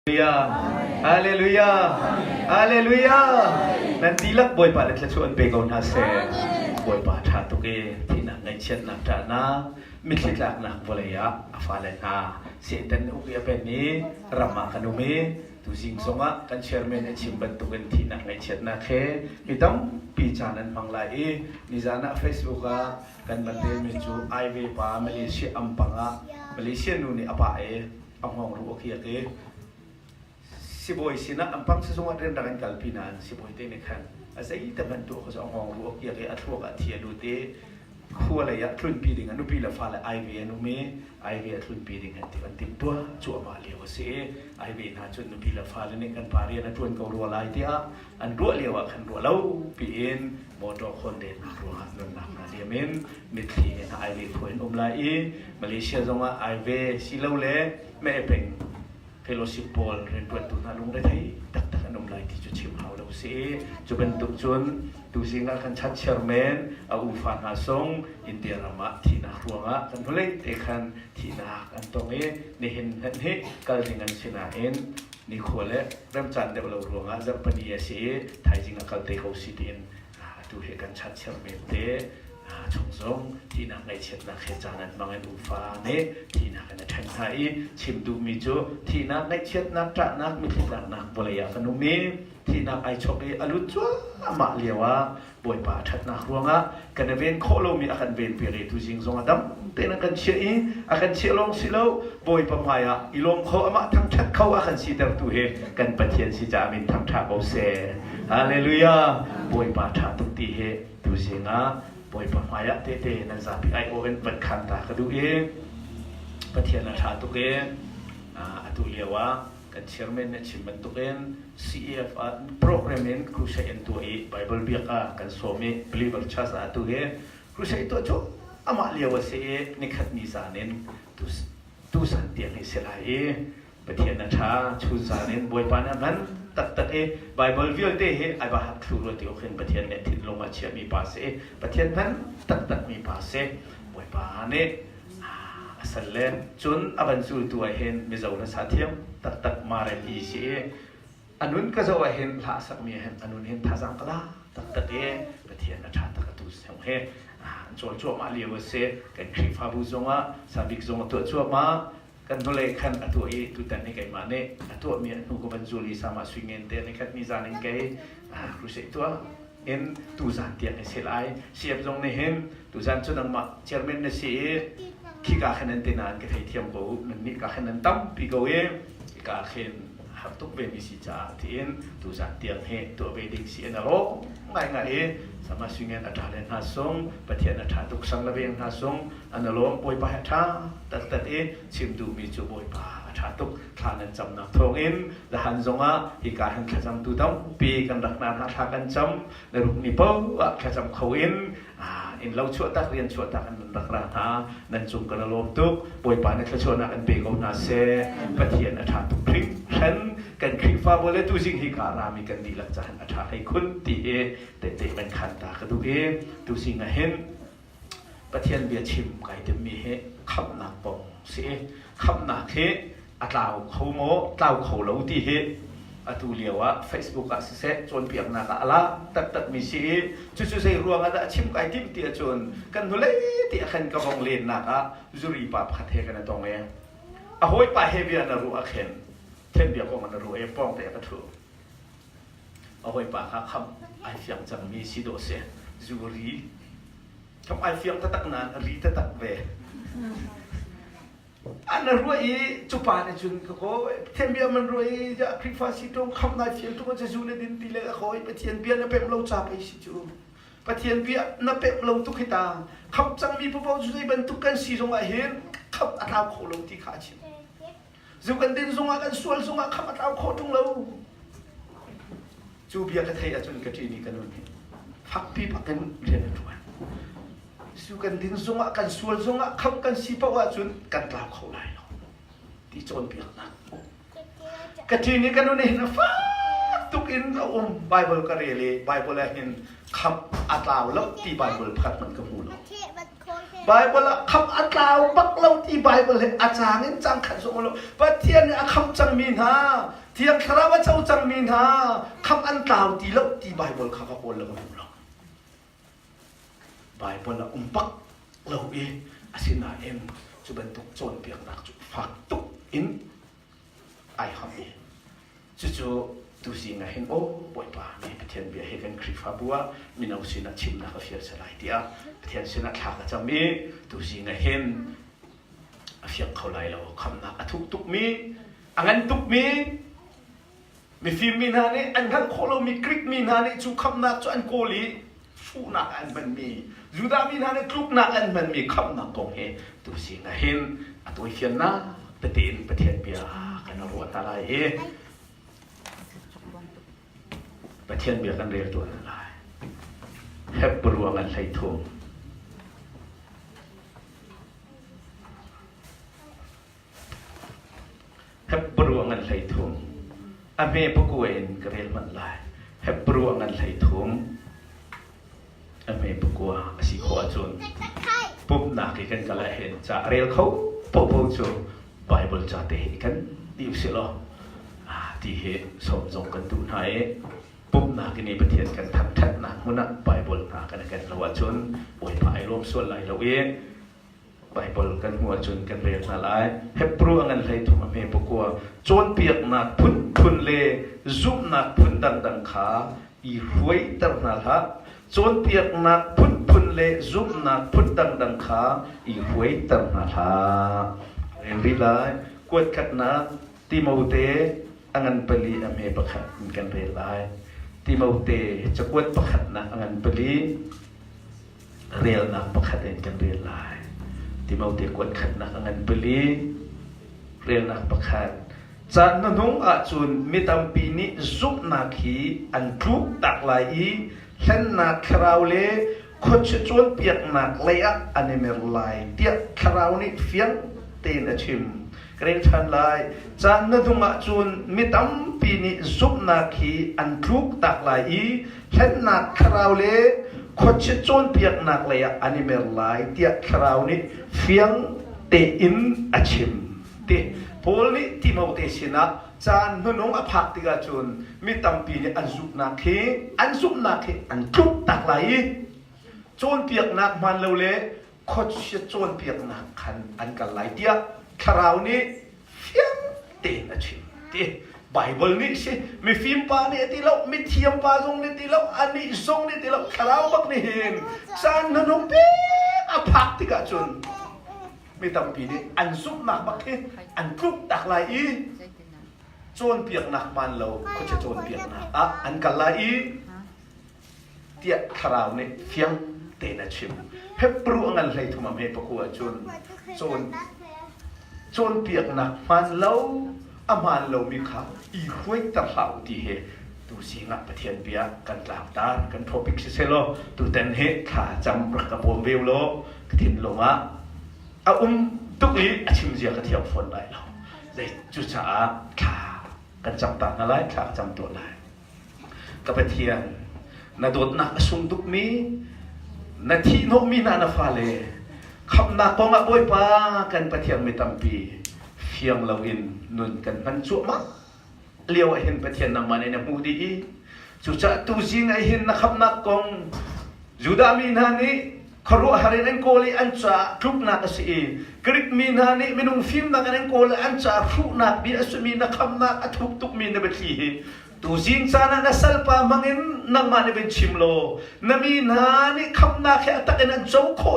Haleluya, Haleluya. Nanti lak boy pa let chuan pe ko na se boy pa tha tu ke thina ngai chet na ta na mitlit lak na boleya afale na se tan u ya pe ni rama kanumi tu sing songa kan chairman e chimban tu kan thina ngai chet na khe mitam pi chanan manglai ni jana Facebook a kan mate mi chu IV pa Malaysia ampanga Malaysia nu ni apa e among ru okya ke si boy sina ampang sa sunga rin dakan kalpinan si boy te nekhan asai taman to ko sa ong ru ok ya athuak athia lu te khuala ya thlun pi ding anu pi la fa la IV anu me IV thlun pi ding anti anti tua chu ma le wa se IV na chu nu pi la fa le ne kan pari na tuan ko ru lai ti a an ru le wa khan ru lo pi in mo do khon den ru ha nun na na le men mit thi na IV phoin lai Malaysia zonga IV si lo le me peng fellowship Paul ren tuan tu na lung re thai tak tak anom lai ti chu chim hau lo se chu ben tu chun tu singa kan chat chairman a u fa na song India rama thi na ruanga kan thole te khan thi na kan tong e ni hin han he kal dingan sina en ni khole ram chan de lo ruanga jar pani se thai jinga kal te ko si tin tu he kan chat chairman te chung zongที่นักในเช็ดนักเขจานันมังเอ็นอุฟ้าเนที่นักในแทงไทยชิมดูมีจูที่นักในเช็ดนักจักนักมีที่นักนักบริยาขนมมีที่นักไอชกเออลุจ้ามาเลียวะบวยป่าชัดนักรวงะกันเวนโคโลมีอาการเวนเปรียทุจิงซงอดัมเต้นกันเชียอาการเชียลงสิโลบวยปมายะอีลงเขาอามาทั้งชัดเขาอาการสีเตอร์ตูเฮกันปะเทียนสิจามินทั้งทักเอาเซฮาเลลูยาบวยป่าชัดตุติเฮดูสิงะบอยปะมายะเตๆนั่นซาพิไอโอเวนบัดคันตากระดูเอปะเทียนชาตุเกอตุเลียวะกันเชอร์แมนเนี่ยชิมมันตุเกน CEF โปรแกรมเมนครูใช้เอ็นตัวเอไบเบิลเบียกกันสวมีบลิเวอร์ชัสตุเกครูใช้ตัวโจอามาเลียวะเสนิคัดนิสานินตุสันเตียงให้เสลายปะเทียนชาชูสานินบอยปานะมันตัดไบเบิลวิลเตเฮไอบาฮักครูโรติโอเคนปะเทียนเนี่ยทิดลงมาเชียมีปาเซปะเทียนนั้นตัดมีปาเซบวยปาเนี่ยสันเลนจนอบันสูตัวเห็นมิจาวนัสเทียมตัดมาเรนีเซอันนู้นก็จะว่าเห็นพระสักมีเห็นอันนู้นเห็นท่าสังกลาตัดปะเทียนนัชชาตะกตุสเฮจวมาเลียวเซกันคริฟาบุจงะสาบิกจงะตัวจวมากันทุเลขันตัวเอตุตันนี่ไงมาเนี่ยตัวมีนุกบันจูลีสามาสวิงเงินเตนี่ขัดมีจานิงไงครูเสตัวเห็นตุจานเตียนเสลายเสียบตรงนี้เห็นตุจานชุดนังมาเชอร์เมนเนี่ยเสียขี้กาขันนันเตนานก็ให้เทียมกูนั่นนี่กาขันนันตั้มปีกูเองกาขันหับตุกเบมิสิจ่าที่เห็นตุจานเตียนเห็นตัวเบดิ้งเสียนรกง่ายสามารถสิ่งเงินอัตราเดินหาส่งประเทศอัตราตุกสังระเบียงหาส่งอันนั้นล้มป่วยไปหัดท่าตัดชิมดูมีจูป่วยป่าอัตราตุกทานันจำนักทองอินและหันจงอ่ะอีการหันขจำตุตั้มปีกันรักนานหาทากันจำในรูปนี้เป้าขจำเขาอินเราชั่วตักเรียนชั่วตักอันรักราหานั่นจุงกันล้มตุกป่วยป่าในขจรอันเบกเอานาเซประเทศอัตราตุกพริ้งฉันกันคลิฟ้าบริตุจิงฮิการามีกันดีหลักจากอัตราให้คุณตีเตเป็นขันตากระดูตุสิงเห็นประเทศเบียชิมไก่จะมีคำนักปองเสียคำนักอัตราเขาโม่เต้าเขาเหลาตีอตุเลียวะ Facebook เสร็จจนเปียกนักละตัดมีสีจุดๆใส่รวงอันชิมไก่ทิมเตียจนกันทุเล่เตียขันกระบองเลนนักจุรีปาพัดเทกันตรงนี้หอยปลาเฮเบียนรู้เข็นเช่นเดียวกันรู้ป้องแต่กระถูเอาไว้ปากครับไอเฟียงจังมีสิโดเซจูรีทำไอเฟียงตักนานรีตักเวอันนั้นรู้อีจุปานจุนก็เทียนเบียมันรู้อีจะคริฟ้าสิตรงคำนายเฟียงทุกคนจะจูในดินตีเล็กคอยปะเทียนเบียนับเป็นเราจับไปสิจูปะเทียนเบียนับเป็นเราทุกขีตาคำจังมีพวกเราจุดบรรทุกกันสีตรงไอเห็นคำอัตราโคลงที่ขาชิมจูกันดินทรงกันส่วนทรงคำอัตราโคตรงเราจูเบียกระเทียจนกระทีนี้กันนู่นพักพี่พักกันเรียนทุกวันสู้กันดินส่งกันส่วนส่งคำกันสีปว่าจนกันกล่าวเขาไหลหรอกที่จนเบียกนะกระทีนี้กันนู่นเห็นฟ้าทุกอินเราไบเบิลก็เรียเลยไบเบิลเห็นคำอัตราแล้วที่ไบเบิลพัดมันก็มูลไบ Bible la kham atlaw bak lo ti Bible he achangin chang khan so lo pathian a kham chang min ha thiang kharawa chau chang min ha kham an tlaw ti lo ti Bible kha ka pol lo lo Bible la umpak lo e asina em chu ban tuk chon piak nak chu fak tuk in ai ham e chu tu si nga hen o boi pa mi pathian bia he kan khri fa bua mi nau sina chim na ka fiar salai dia pathian sina thla ka cham mi tu si nga hen a fiak kholai lo kham na athuk tuk mi angan tuk mi film mi na ne an kan kholo mi krik mi na ne chu kham na chu an ko li fu na an ban mi juda mi na ne kluk na an ban mi kham na kong he tu si nga hen atoi fian na patin pathian bia kan ro ta lai e pathian bia kan rel tu na lai hep ruang an lai thum hep ruang an lai thum ame pukuen karel man lai hep ruang an lai thum ame pukua asi kho achun pup na ki kan kala hen cha rel kho po chu Bible cha te kan diu se lo ti he som jong kan tu nai pup na ki ni pathian kan that na huna Bible na kan lo achun oi pai lom so lai lo e Bible kan mu achun kan rel na lai hep ruang an lai thum ame pukua chon piak na phun le zum na phun dang kha i huai tar na ha chon piak na phun le zum na phun dang kha i huai tar na ha en ri lai kwat khat na Timote angan pali ame pakhat kan re lai Timote chakwat pakhat na angan pali rel na pakhat en kan re lai Timote kwat khat na angan pali rel na pakhat chan na nong a chun mitam pi ni zup na khi an kluk tak lai i hlen na khrau le khot chon piak na leya anemer lai tia khrau ni fiang ten achim kren than lai chan na nong a chun mitam pi ni zup na khi an kluk tak lai i hlen na khrau le khot chon piak na leya anemer lai tia khrau ni fiang te in achim te Paul ni Timote sina chan nunong aphak tiga chun mi tampi ni anzup na khi an kluk tak lai chon piak nak man lo le khot chon piak nak khan an kal lai tia kharau ni fiang te na chim te Bible ni si mi film pa ni ti lo mi thiam pa jong ni ti lo ani song ni ti lo kharau bak ni hin chan nunong pe aphak tiga chun mi tampi ni an zup nak bak he an kluk tak lai i chon piak nak man lo ko che chon piak nak an kal lai i tia kharau ni fiang te na chim hep pru angan hlei thuma me pakua chon piak nak man lo aman lo mi kha i huai tar hlau ti he tu singa pathian bia kan tlaw ta kan topic se lo tu ten he kha cham rak ka pom veu lo tin lo ma a tuk li a chim zia ka thiam phone lai lo le chu cha kha kan cham ta na lai kha cham to lai ka pathian na dot na asung duk mi na thi no mi na fa le kham na ko ma boi pa kan pathian mi tampi fiang lo in nun kan man chu ma liao a hin pathian na mane na mu di chu cha tu jing a hin na kham na kong juda mi na ni kharu harin en koli an cha kluk na ka si krik mi na ni minung film na kan en kol an cha khu na bi asumi na kham na athuk tuk mi na bethi tu jing sana na salpa mangin nang mane ben chimlo nami na ni kham na khe ataken an chau kho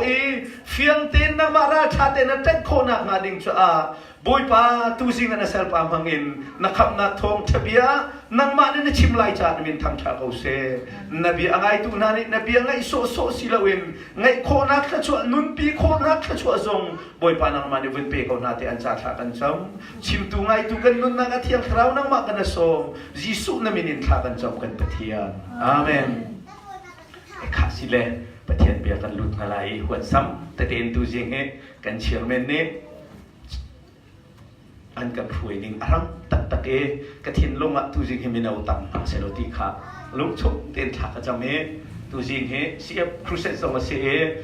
fiang ten na mara tha ten na tek kho na ma ding cha boy pa tu jing na salpa mangin na kham na thong thabia nang mane na chimlai cha min tham tha ko se nabi angai tu na ni nabi angai so silawin ngai kho na kha chu nun pi kho na kha chu zong boy pa nang mane wen pe ko na te an cha tha kan cham chim tu ngai tu kan nun na ka thiang khrau nang ma kan som jisu na minin tha kan chom kan pathian amen e kha sile pathian bia kan lut na lai huat sam te ten tu jing he kan chairman ne an kan phui ning arang tak e ka thin longa tu jing he minau tam ha seloti kha lung chok ten tha ka chame tu jing he siap kruset song se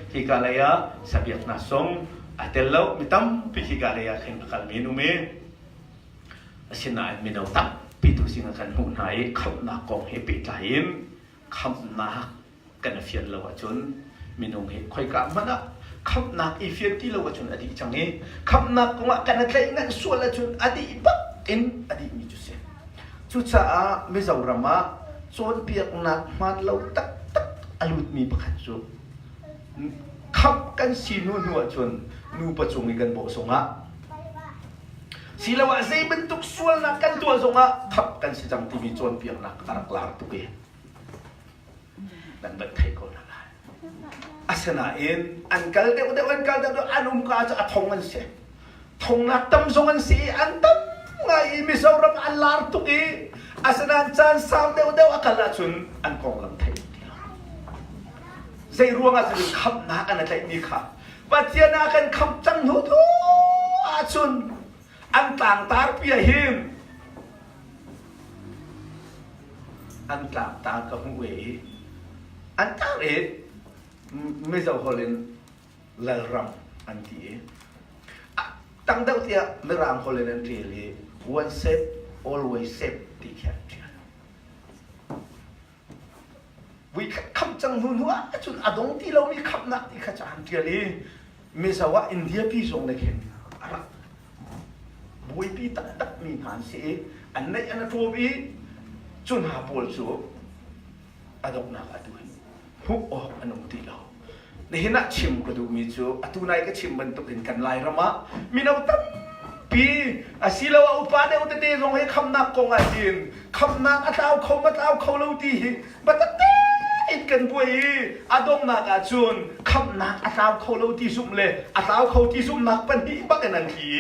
hikalaya sabiak na song atello mitam pi hikalaya khen akal menu me asina minau tak pi tu singa kan hu nai khap na kong he pi tain khap na kan fian lo chun minung he khoi ka mana khap na i fian ti lo chun adi change khap na ko kan tlai ngan sual chun adi bak in adi mi chu se chu cha a mi zau rama chon piak na man lo tak alut mi pakhat chu khap kan sinu nu chun nu pa chung kan bo songa silawa zai bentuk sual na kan tua songa khap kan si jang ti mi chon piak na karak lar tu ke dan bat thai ko na asana in ankal de ankal de anum ka cha thong an se thong na tam song an si an tam ngai mi sauram an lar tu ke asana chan sam de akala chun an kong lam thai zai ruang a zai khap na kan lai ni kha batia na kan khap chang hu thu a chun an tang tar pia him an tang tar ka hu we an tar e me zau holen la ram an ti tang dau tia me ram holen an ti le one step always step ti khaวิคำจังหุ่นหัวจุดอดงที่เรามีคำนักที่ขจานเทียรีไม่สาวะอินเดียพี่ส่งในเข็มอะไรบุยพี่ตักมีงานเสียอันในอันนั้นทัวบีจุนหาโพลสูอดงนักอดุยหุบออกอันนั้นที่เราในเห็นนักชิมก็ดูมีจูอตุนายก็ชิมบรรทุกกันลายระมะมีนาวตั้มปีอาศิลาวะอุปาเดอุตเตรงให้คำนักกงอาจินคำนักอัตเอาเขามาเอาเขาเราดีบัตเตอิดกันปุยอาดงนักอาจุนคำนักอัตเอาเขาเราดีสุ่มเลยอัตเอาเขาดีสุ่มนักปันทีบักกันนันที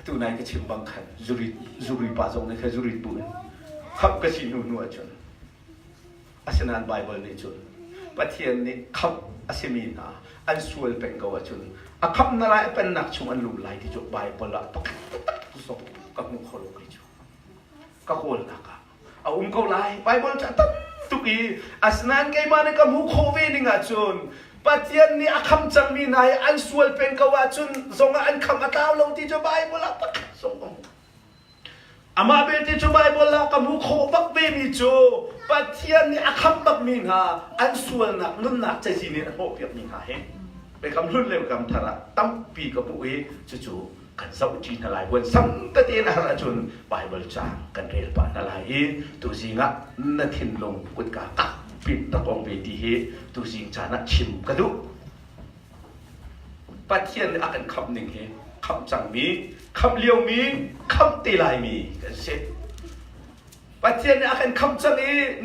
ตัวนายก็ชิมบังคันจุริปาจงนี่คือจุริปุยขับกระชินูนัวจนอาสนานไบเบิลนี่จนปะเทียนนี่ขับอาเซมีนาอันสวยเป็นกว่าจนอาขับนาลายเป็นนักชงอันลุ่มไหลที่จบไบเบิลละปักส่งกับมุขโลกิจูก็โคนนักเอาเขาไล่ไบเบิลจะตั้งตุกีอาสนานไกมาในกับมุขโควิดนี่จนปะเทียนนี่อาขับจังมีนายอันสวยเป็นกว่าจนส่งอันคำอัตาวลงที่จบไบเบิลละปักส่งอามาเบลที่จบไบเบิลละกับมุขโคบักเบมีจูปัจจัยนี้อาคัมบักมีนาอันส่วนนักนุ่นนักใจสิเนี่ยโอ้เปียกมีนาเห็นเป็นคำรุ่นเร็วคำทาระตั้มปีกับปุ้ยจู่ๆกันสับจีนอะไรวันสังตะเตียนอะไรจนไบเบิลจางกันเรียลปานอะไรตัวสิงะนัทินลงกุดกากักปิดตะกองเวทีตัวสิงจานัชิมกระดุปัจจัยนี้อากันคำหนึ่งคำจังมีคำเลี้ยวมีคำตีลายมีกันเสร็จปัจจัยนี้อาการคำจัง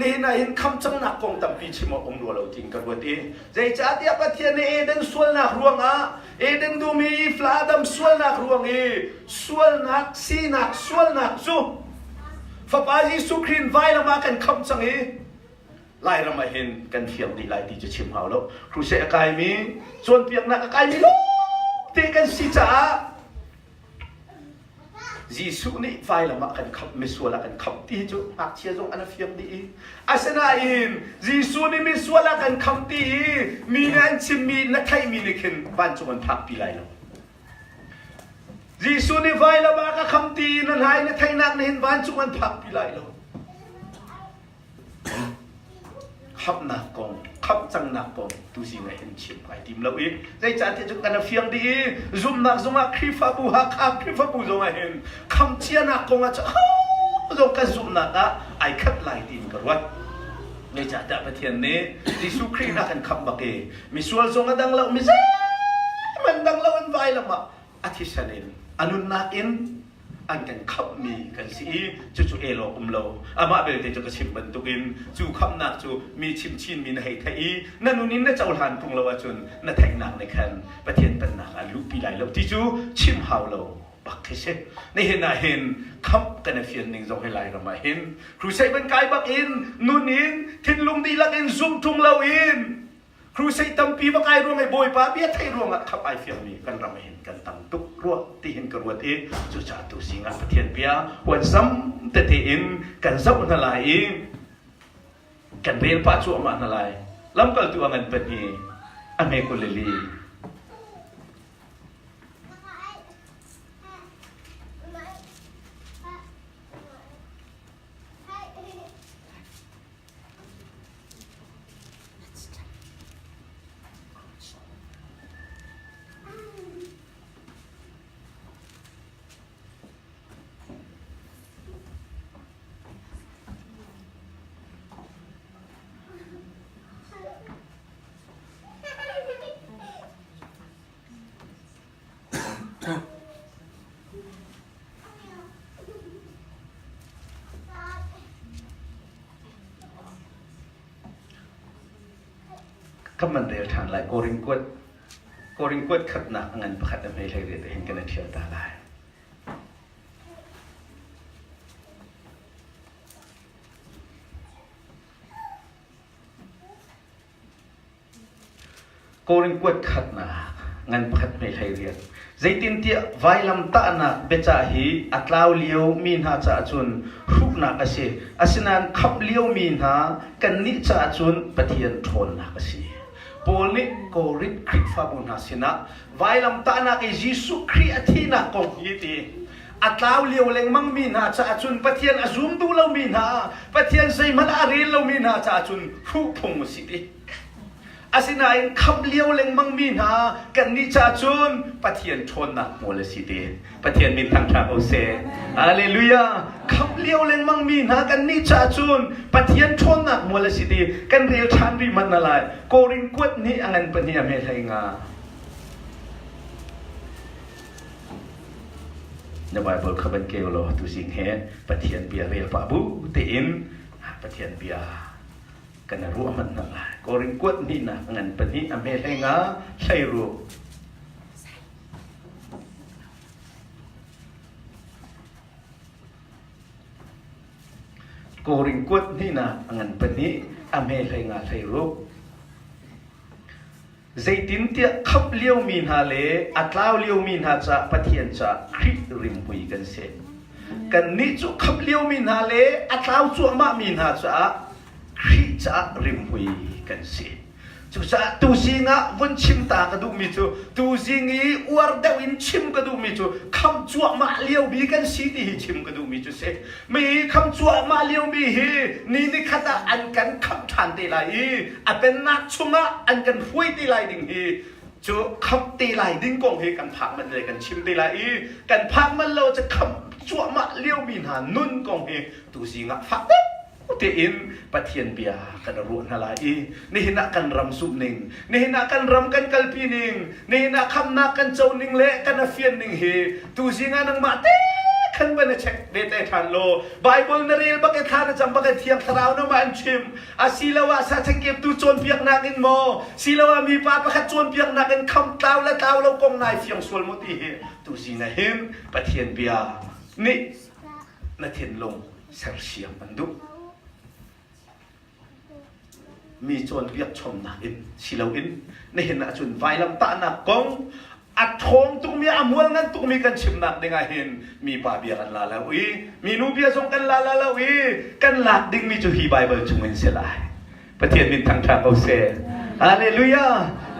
นี่นะเห็นคำจังนักกองตั้มปีชิมองรัวเราจริงกันวันนี้ใจจ้าที่ปัจจัยนี้เดินส่วนนักรวงเดินดูมีฟลาดำส่วนนักรวงส่วนนักสีนักส่วนนักจูฟ้าพายิสุครีนไว้ละมากันคำจังไล่เรามาเห็นกันเฟียมดีไล่ที่จะชิมหาแล้วครูเสกไก่มีส่วนเปียกนักไก่มีลูกตีกันสิจ้าYesus ni fai lama kan kap miswala kan kap ti jo hak chia jong ana fiam di asana in Yesus ni miswala kan kap ti mi nan chim mi na thai mi ni khin ban chu man phak pi lai lo Yesus ni fai lama ka kap ti nan hai na thai nak ni hin ban chu man phak pi lai lo khắp nạc con khắp trăng nạc con tu gì này hình chìm phải tìm lâu ít dây chán thì chúng ta là phiền đi zoom nạc zoom à khi pha bu ha khi pha bu zoom hình khăm chia nạc con à cho zoom cái zoom nạc á ai khát lại tìm cái what dây chán đã phải thiền nè đi su khi nạc hình khăm bạc kề mi sual zoom à đang lâu mi dễ mình đang lâu anh vai lắm mà à thì sao nên anun nạc inอันกันขับมีกันสิจู่ๆเอโลกุมโลอามาเบลเตจูก็ชิมบรรทุกินจู่ขับหนักจู่มีชิมชินมีในไทยนั่นนู่นนี่น่าจะเอาหานพุงเราว่าจนน่าแทงหนักในคันประเทศเป็นหนักอันลุปีไหลเราที่จู่ชิมหาวเราบักเทเชในเห็นน่ะเห็นขับกันในเฟียนหนึ่งส่งให้ไหลเรามาเห็นครูใช้เป็นกายบักอินนู่นนี่ทิ้งลุงดีลักอินซุ่มทุ่งเราอินค ครูใส่ตั้มปีว่าใครร่วงไอ้บอยป้าเบี้ยไทยร่วงอ่ะขับไอเฟียมีกันรำเห็นกันตั้งตุกรัวที่เห็นกระวดเอจุจ่าตุสิงห์ประเทศเบียวันซ้ำแต่ที่เห็นกันซ้ำนั่นแหละกันเรียนป้าชัวมานั่นแหละล้ำก็ตัวเงินเป็นเออเมกุลลีก็มันเรียลทางไหลโกริงกวดขัดหนักเงินประคัดไม่ใช่เรียนเห็นกันเที่ยวตาลายโกริงกวดขัดหนักเงินประคัดไม่ใช่เรียนใจตินเตียไวลำตาหนักเบจ่าฮีอัตลาวเลี้ยวมีนหาจ่าจุนรูปหนักสิอาศินันขับเลี้ยวมีนหากันนิจ่าจุนปะเทียนทนหนักสิโปลิโกริคริฟาบุญหาสินะไวลำตาหนักเยซูคริสต์ที่นักกงยีตีอัตลาวเลี้ยวเล็งมังมีนหาจ่าจุนปะเทียนอซุมดูเรามีนหาปะเทียนใส่มันอารีเรามีนหาจ่าจุนรูปพงสิตีอาศินัยขับเลี้ยวเล็งมังมีนากันนิจาจุนปะเทียนชนนักโมเลสิเดปะเทียนมินทางทางโอเซฮาเลลูยาขับเลี้ยวเล็งมังมีนากันนิจาจุนปะเทียนชนนักโมเลสิเดกันเรียวชันวิมันนาลายโกริงกวดนี้อันเป็นยังไงไทยงาในไบเบิลเขาเป็นเกลโลตุสิงเฮปะเทียนเบียเรียลปะบุตีอินปะเทียนเบียกันรู้มันนั่นแหละโกริงกวดนี่นะเงินเป็นนี่อเมริกาใช่รู้โกริงกวดนี่นะเงินเป็นนี่อเมริกาใช่รู้ใจตินเตียขับเลี้ยวมีนาเลอัตลาวเลี้ยวมีนาจะปะเทียนจะคริสริมปุยกันเสร็จกันนี่จุขับเลี้ยวมีนาเลอัตลาวจุมามีนาจะคริจะริมหุยกันสิจุจะตูซิงะวันชิมตากระดูมิจูตูซิงีอวร์ดาวินชิมกระดูมิจูคำจั่วมาเลี้ยวบีกันสิที่ชิมกระดูมิจูเสมีคำจั่วมาเลี้ยวบีฮีนี่ขณะอันกันคำทันตีไลอันเป็นนักชุมะอันกันฟุยตีไลดิ่งฮีจูคำตีไลดิ่งกงฮีกันพักมันเลยกันชิมตีไลกันพักมันเราจะคำจั่วมาเลี้ยวบีหานุ่นกงฮีตูซิงะฟักเตียนปะเทียนเบียกันรู้นาลายนี่นักกันรำซุปนิงนี่นักกันรำกันกัลปีนิงนี่นักคำนักกันเจ้านิงเละกันเฟียนนิงเฮตูซิงานังมาเต้ขันบันเช็คเดตทันโลไบเบิลนเรียลบักทานจำบักเทียงทราวน์มันชิมอาศิลาวาสัตเก็บตูโจนเปียกนักอินโมศิลาวามีป้าประคัดโจนเปียกนักอินคำเต้าและเต้าเรากงนายเฟียงสวลมุติเฮตูซิงาเห็นปะเทียนเบียนี่นาเทียนลงเสียเสียงมันดุมีจวนเปียกชมนักอินสิลาอินในเห็นอาจุนไฟลำตาหนักกงอัดทงตุกมีอมวลงั้นตุกมีกันชิมนักได้ไงเห็นมีป่าเบียกันลาแล้วมีนูเบียส่งกันลาแล้วกันหลักดิ่งมีจูฮีไบเบิลจุงเงินเสียลายประเทศมินทางทางเอาเซฮาเลลูยา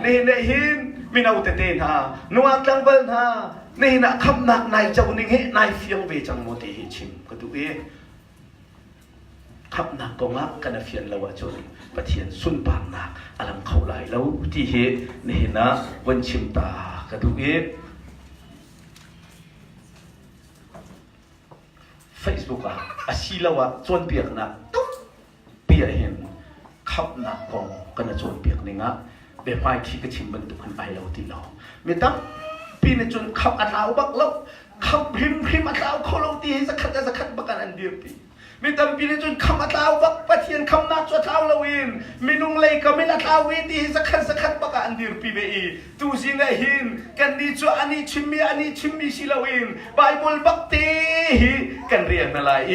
ในเห็นมีนาอุตเตนฮานัวกลางเบิลฮาในเห็นคำนักนายเจ้านิ่งเฮนายเฟียงเวจังโมติชิมก็ดูขับนักกงะกันเฟียนละวะจนปะเทียนสุนปางนักอลังเขาไหลแล้วที่เฮนี่นะวันชิมตากระดูกFacebook อาชีละวะจนเปียกนักเปียเห็นขับนักกงกันจนเปียกนี่งะเดี๋ยวไปที่กระชิมบรรทุกขันไปเราที่เราไม่ต้องปีนจนขับอัดเอาบักแล้วขับพิมอัดเอาเขาเราตีสักขัดบักกันอันเดียวปีมีตำปีนี้จนคำอัตลาวบักปะเทียนคำนักจวดเท้าละวินมีนุ่งเลยก็ไม่ละเท้าวินที่สักขันปะกันดีร์ปีเบอีตูซิงไอหินกันดีจวอันนี้ชิมมีสิละวินไบเบิลบักตีกันเรียนนาลาย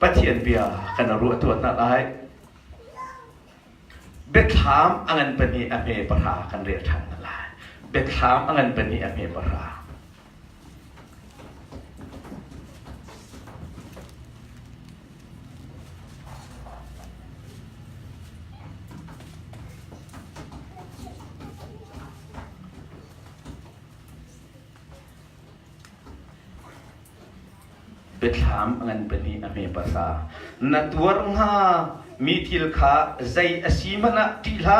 ปะเทียนเบียกันรู้ตัวนาลาย เบ็ดถามอังันเป็นนี่อเมปรากันเรียทันนั่นแหละเบ็ดถามอังันเป็นนี่อเมปราเบ็ดถามอังันเป็นนี่อเมปรานัดวรงามีทิลขาใจอาศีมนะทิลา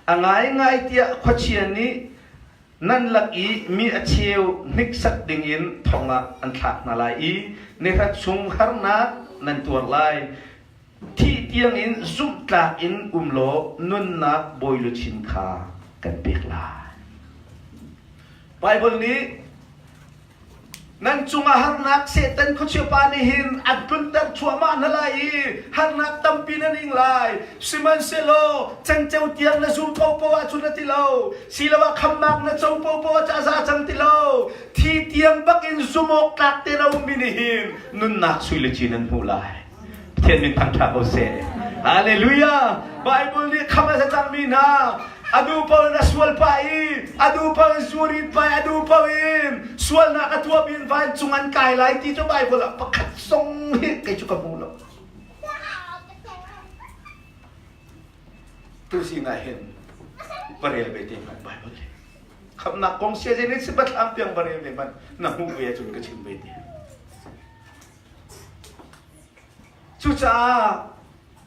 อ่างไงเตียขวัญนี้นั่นลักอีมีอาชีวนิกสักดิ่งอินทองอันทักนาลายอีในรัชงฮาร์นานั่นตัวลายที่เตียงอินซุปตาอินโลนุนนักบอยลุชินคากันเปียกลาไบเบิลนี้นั่นจุงหาร์นักเซตันเขาเชื่อปานิหินอัดบุนตัดชัวมานาลายหาร์นักตั้มปีนันอิงไลซิมันเซโลจังเจ้าเตียงนะซุปปาวจุนติโลศิลวะคำมักนะเจ้าปาวจ้าซาจังติโลที่เตียงบักอินซุมอกตักเตราอุมินิหินนุนนักสุยเลจินันหูไลเทียนมินพันธะโอเซฮาเลลูยาไบเบิลนี้คำว่าจะจำมีนาadu pa naswal pai adu pa zurit pai adu pa in swal na katwa bin van chungan kai lai ti cho bai bola pakat song hit kai chu kamulo tu si nga hen barel bete man bai bole kham na kong sia je ni sibat am piang barel ne man na hu ye chun ka chim bete chu cha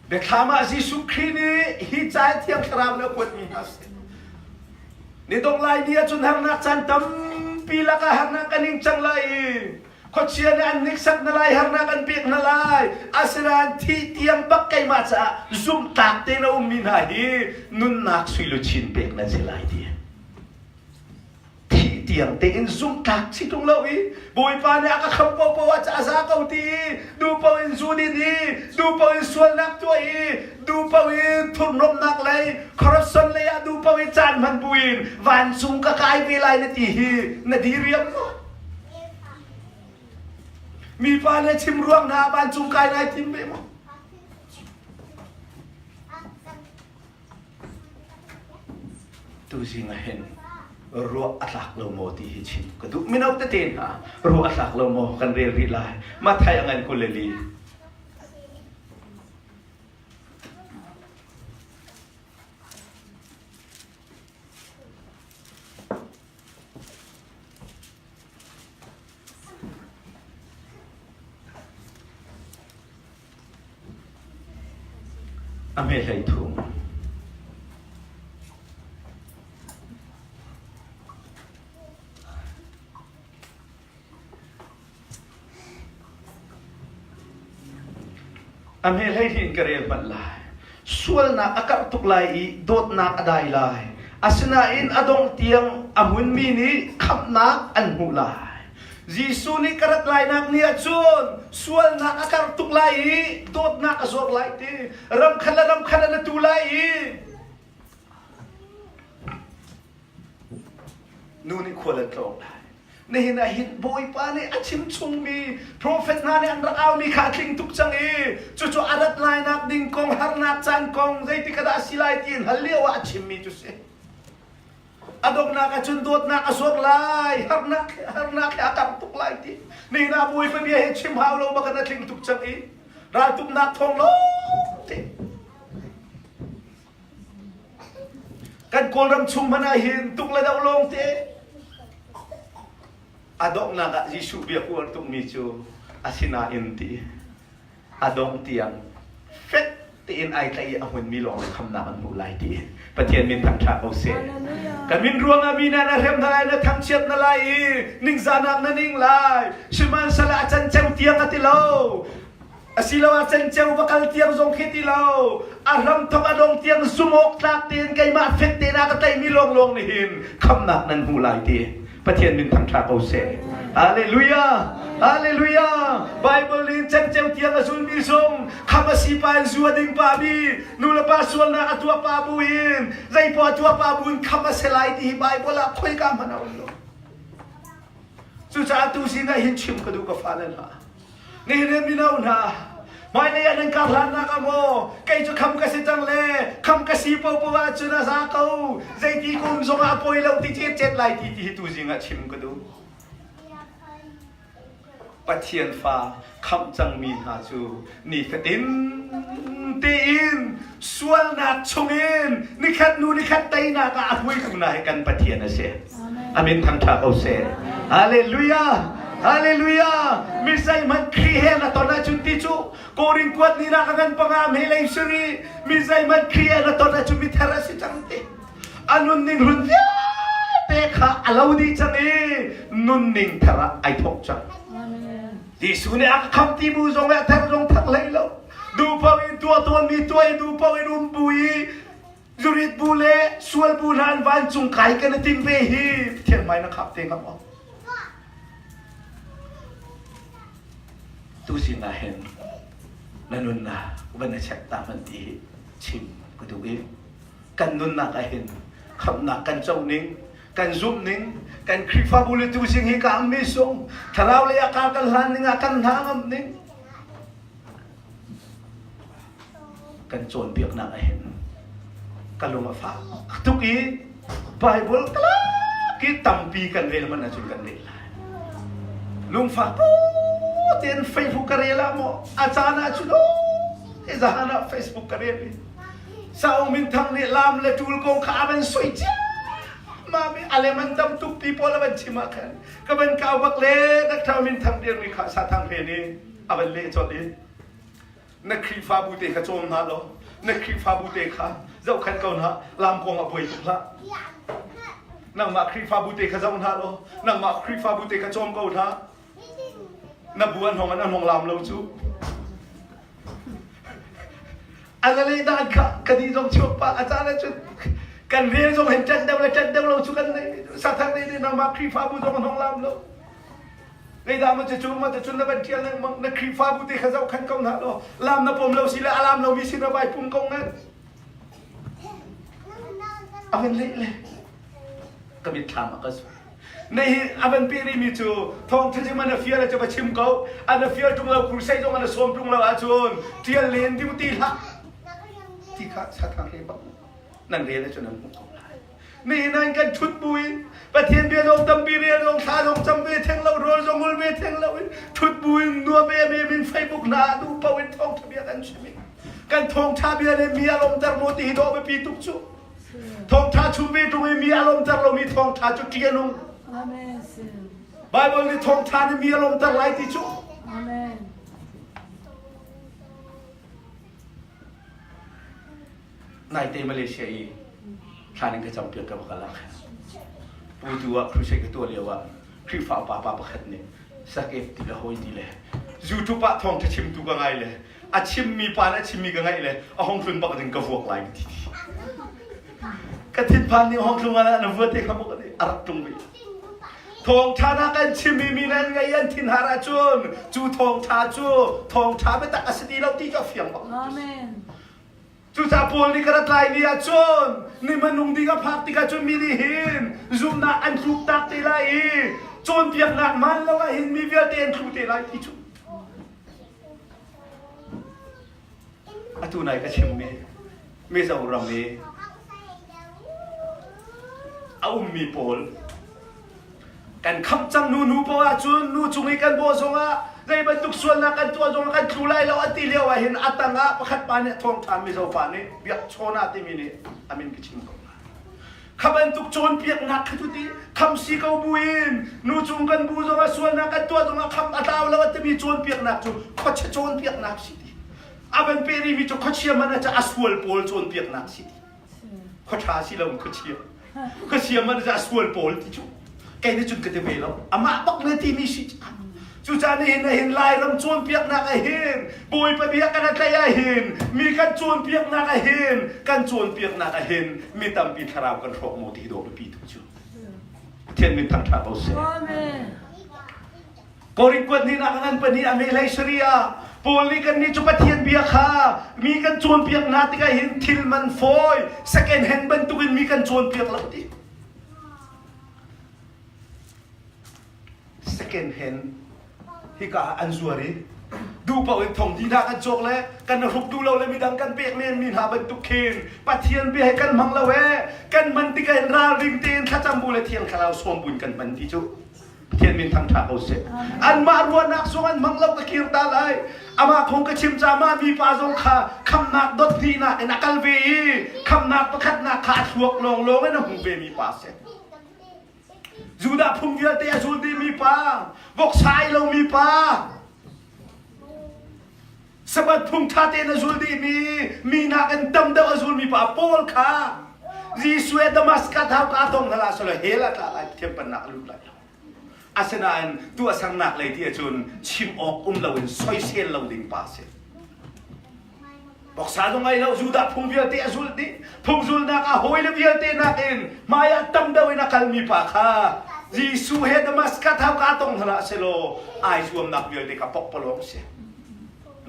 เด็กข้ามาสิสุขีนี่ฮิจายเที่ยงครามแล้วกดมีฮัสนี่ตรงไล่เนี่ยจนหางนักจันตั้มปีละก็หางนักกันนิ่งจังไล่ขดเชียร์นี่อันนิกสักนั่นไล่หางนักกันเปียกนั่นไล่อาศัยที่เที่ยงบักไก่มาจ้าซุ่มตักเตนะมีนาฮีนุนนักสุยลุชินเปียกนั่นสิไล่ดีเตียงเตียงซุ่มตักสิตรงเราอีบุยปาเนี่ยก็คำพูดว่าจะอาสาเขาตีดูปวินซูดีดีดูปวินส่วนนักตัวอีดูปวินทุนนมนักเลยคอร์รัปชันเลยดูปวินจานมันบุยวันซุ่มก็กลายเป็นไรนาทีนาทีเรียมมีปาเนี่ยชิมร่วงนาบ้านซุ่มกลายนายทิมไปมั้งดูสิไงเห็นรัวอัลลักโลโมที่ฮิชิมก็ดูมินเอาแต่เต็นฮะรัวอัลลักโลโมกันเรียรีไลมาไทยอันกุลลีอเมริกาทุ่งอเมริกาเกเรลบันไลส่วนนักอากาศตุกไลโดดนักอได้ไลอาศนาอินอดงเตียงอมุนมีนี้ขับนักอันหูไลจีซูนี่กระไรนักเนี่ยชนส่วนนักอากาศตุกไลโดดนักอสวรไลตีรำคันนัตุไลนู่นนี่ควรจะตรงนี่นะหินบอยปานี่อาชิมชงมีโปรเฟตนาเนี่ยอันรักเอามีขาดลิงทุกจังจู่ๆอาดัดไลนักดิ่งกงฮาร์นักจันกงใจที่กระดาษสิไลตีนฮัลเลียวอาชิมมีจุดเสอดอกนักอาจุนโดดนักอสวรไลฮาร์นักอากับทุกไลตีนี่นะบอยไปเบียเห็นชิมฮาวโลมากันนักลิงทุกจังราตุกนักทองโลตีกันกวนรำชุมมันหินทุกระดับลงตีadong naga Yesu biya ko tung micho asina inti adong tiang fet tin ai tai ahun milong khamna man mulai ti pathian min thang tha ose kan min ruang amina na rem dai na thang chet na lai ning zanak na ning lai siman sala chan chang tiang atilo asilawa chan chang bakal tiang zong khitilo aram thong adong tiang sumok tak tin kai ma fet te na ka tai milong long ni hin khamna nan mulai tiประเทศมินทางชาโอเซฮาเลลูยาฮาเลลูยาไบเบิลลินจังเจ้าเทียงอสุนมีทรงคำสิปานสัวดิงปาบีนูละปาส่วนนักตัวปาบุอินใจพอตัวปาบุญคำสลายที่ไบเบิลละคุยกันมันเอาลงสุดท้ายตูสินะเห็นชิมกระดูกฟ้าเลยนะนี่เรื่องมินเอาหน้า mai le an ka hlan na ka mo kai chu kham ka si tang le kham ka si po po wa chu na sa ko zai ti kum zong a poi lo ti chet lai ti tu jinga chim ko duปัทเทียนฟ้าคำจังมีหาจูนี่กตินตีอินส่วนนัดชงอินนี่ขัดนูนี่ขัดไตนากาอวยกุนายกันปัทเทียนนะเสียอามินทางทางเอาเสียฮาเลลูยาฮาเลลูยามิใส่มันครีเฮนะตอนนั้นจุนติจูโกริงกวดนี่นักกันปังอามเฮลัยสุรีมิใส่มันครีเฮนะตอนนั้นจุมิทาราสิจังติอันนุนนิงรุนยาเตะขาอลาวดีจังเอนุนนิงทาราไอทอกจังที่สุดเนี่ยคำที่บูชงและแทงจงทักเลยแล้วดูพอวินตัวมีตัวดูพอวินุมบุยจุริตบุเล่สวลบุญานวันจงไก่กันติมเบฮีเทียนไหมนะครับเทียนครับผมตู้สิ่งอะไรเห็นนั่นนุ่นนะวันนี้เช็คตามมันดีชิมก็ดูเองกันนุ่นนะก็เห็นคำหนักกันเจ้านิ่งกันซุ่มนิ่งกันคลิปฟาบุลตูสิ่งที่กำมีส่งถ้าเราเลยอาการกันหันนิ่งอาการทางนิ่งกันโจรเปียกหนักเห็นกันลงมาฟ้าทุกอีไบเบิลกล้ากี่ตั้มปีกันเวลมันน่าจุนกันเวลาลุงฟ้าปุ๊เตียนเฟซบุ๊กกันเวลาโมอาจารย์น่าจุนโอ้เอซาฮานะเฟซบุ๊กกันเวลาสาวมินทางเนี่ยลามเลจูลกงขาเป็นสวยจ้ามาไม่อะไรมันดำทุกปีพอแล้วมันชิมากันก็เป็นข่าวบักเล่นักทำมินทางเดียวมีข่าวสาทางเพนี่เอาเป็นเล่จอดดินักครีฟ้าบูเตะขจมนะล้อนักครีฟ้าบูเตะขาเจ้าขันเก่านะลามกงอภัยทุกละนั่งมาครีฟ้าบูเตะขจมนะล้อนั่งมาครีฟ้าบูเตะขจมเก่านะนับบัวหงอันหงลามเราจูอะไรเลยได้ค่ะคดีจงชั่วปะอาจารย์จุดกันเรียนจงเห็นจัดเดาและจัดเดาเราชุกันเลยสัตว์ทางนี้นั่งมาครีฟ้าบูจงหงลามเราไอ้ดามันจะจุนแล้วเป็นเทียนเลยมันนักครีฟ้าบุตรข้าเจ้าขันกองหน้าเราลามนับผมเราสิละอารามเรามีสิละใบปุ่มกองนั้นเอาเป็นเละเลยก็มีทางมันก็สวยในอาเป็นปีนี้มีจูทองที่จะมันเฟียร์จะมาชิมเขาอันเฟียร์ตรงเราครูใส่ตรงอันสวมตรงเราอาจุนเทียนเลนที่มุตีละที่ข้าสัตว์ทางเรียบนั่นเรียนแล้วจนนั้นผมกล่าวนี่นั่นกันชุดบุยประเทศเบียร์ลงตำปีเรียลงท่าลงจำเวทแทงเราโรยจงอุลเวทแทงเราชุดบุยนัวเบียร์มินไฟบุกนาดูปวินทองทะเบียกันใช่ไหมกันทองทะเบียเนี่ยมีอารมณ์แต่โมตีโดไปปีตุกจุทองทาชุมเวตรงมีอารมณ์แต่เรามีทองทาจุดเทียนงไบเบิลนี่ทองทานี่มีอารมณ์แต่ไรที่จุนายเตมาเลเซียท่านึงก็จำเปียกกับกันละปูตัวครูเชกตัวเลียวว่าครีฟ้าป้าประคันเนี่ยสักเอฟติละหอยดีเลยยูทูบปะทองจะชิมตัวกันไงเลยอาชิมมีปานอาชิมมีกันไงเลยเอาห้องคลุนปะกันกระฟวกไหลทีกระถิ่นพันนี่ห้องคลุนอะไรนั่นเวอร์เตะขมุกเลยอารักตรงไปทองชานากันชิมมีนั่นไงยันทินหาราจุนจูทองชาจูทองชาเป็นตะกัสดีเราตีจะเฟียงบ้างจูจ่าปูนี่กระไรนี่อาจนนี่มันนุ่งดีกับพักที่กระจนมีดีหินจุนนักอันทุกตักตีไลจนเปียกหนักมันแล้วก็หินมีเวียเตียนทุกตีไลที่จุอาตุนายก็ชิมมีสาวรำนี้เอามีโพลกันคำจังนูเพราะว่าจุนนูจุงให้กันโบสงะในบรรทุกส่วนนักกันตัวจงกันทุไลแล้วอันที่เลี้ยวเห็นอัตตงะประคัดปานเนี่ยทองทานไม่เท่าปานนี้เบียดโชนาที่มีนี่อามินกิชิมกงขบันทุกโจรเปียกหนักขึ้นทุกทีคำสีเขาบุยนนูจุงกันบูจงส่วนนักกันตัวจงคำอัตตาแล้วอันที่มีโจรเปียกหนักจุขดโจรเปียกหนักสิอาเป็นเปรีมีจุขดเชียมันจะอสวลโปลโจรเปียกหนักสิขดชาสิเราขดเชียมันจะอสวลโปลที่จุแกนี่จุดกระเตเบลอามาบอกเลยที่มีสิจูจานี่เห็นลายรำจวนเปียกนักไอเห็นบุยไปเบียกันอะไรไอเห็นมีกันจวนเปียกนักไอเห็นกันจวนเปียกนักไอเห็นมีตำปีทาราวกันรบโมดีโดไปปีทุกจุเทียนมีทางทางเราเสียกอริกวนนี่นักนั้นปนีอเมริกาเซียปูลิกันนี่จุปเทียนเบียค่ะมีกันจวนเปียกนักที่ไอเห็นทิลมันฟอยสแกนเห็นบรรทุกินมีกันจวนเปียกแล้วดิสแกนเห็นที่กาอันซัวรี ดูเป่าเองทงที่นากันโจกแล้วกันรุกดูเราเลยมีดังกันเปียกเมียนมีหาบรรทุกเคนปะเทียนเบียให้กันมังละแวกันมันติกันราริงเตีนข้าจำบุเลยเทียนข้าเราสวมบุญกันมันที่จุเทียนมินทางทางเอาเสอันมารวนนักสวรรค์มังเราตะเกียงตาไหลอามาคงกระชิมจามามีปาจงขาคำนักดดทีนักนักกัลวีคำนักประคัดนักขาดหวกลงไอ้น้องหงเบมีปาเสจูดาพุ่งเยอะเตะจูดีมีปาบอกชายเรามีปาสบัดพุ่งท่าเตนจูดีมีนักอันดำเดาจูมีปาโปลขาจีสเวดมัสกัดเท้ากาตงนั่นละสละเฮลัตละเทียมปนักลุกเลยอาสนะอันตัวสังนักเลยที่จุนชิมออกเราเห็นซอยเสียนเราดิ่งปาเสบอกสาตรงไงเราจูดาพุ่งเบียเตะจูดีพุ่งจูนักอาหอยเลเบียเตนักเองมายาดำเดานักคัลมีปาขาจีสเวดมัสกัดเท้ากาตงนั่นละเสโลไอจวมนักเบียเตะกับปกปลงเสีย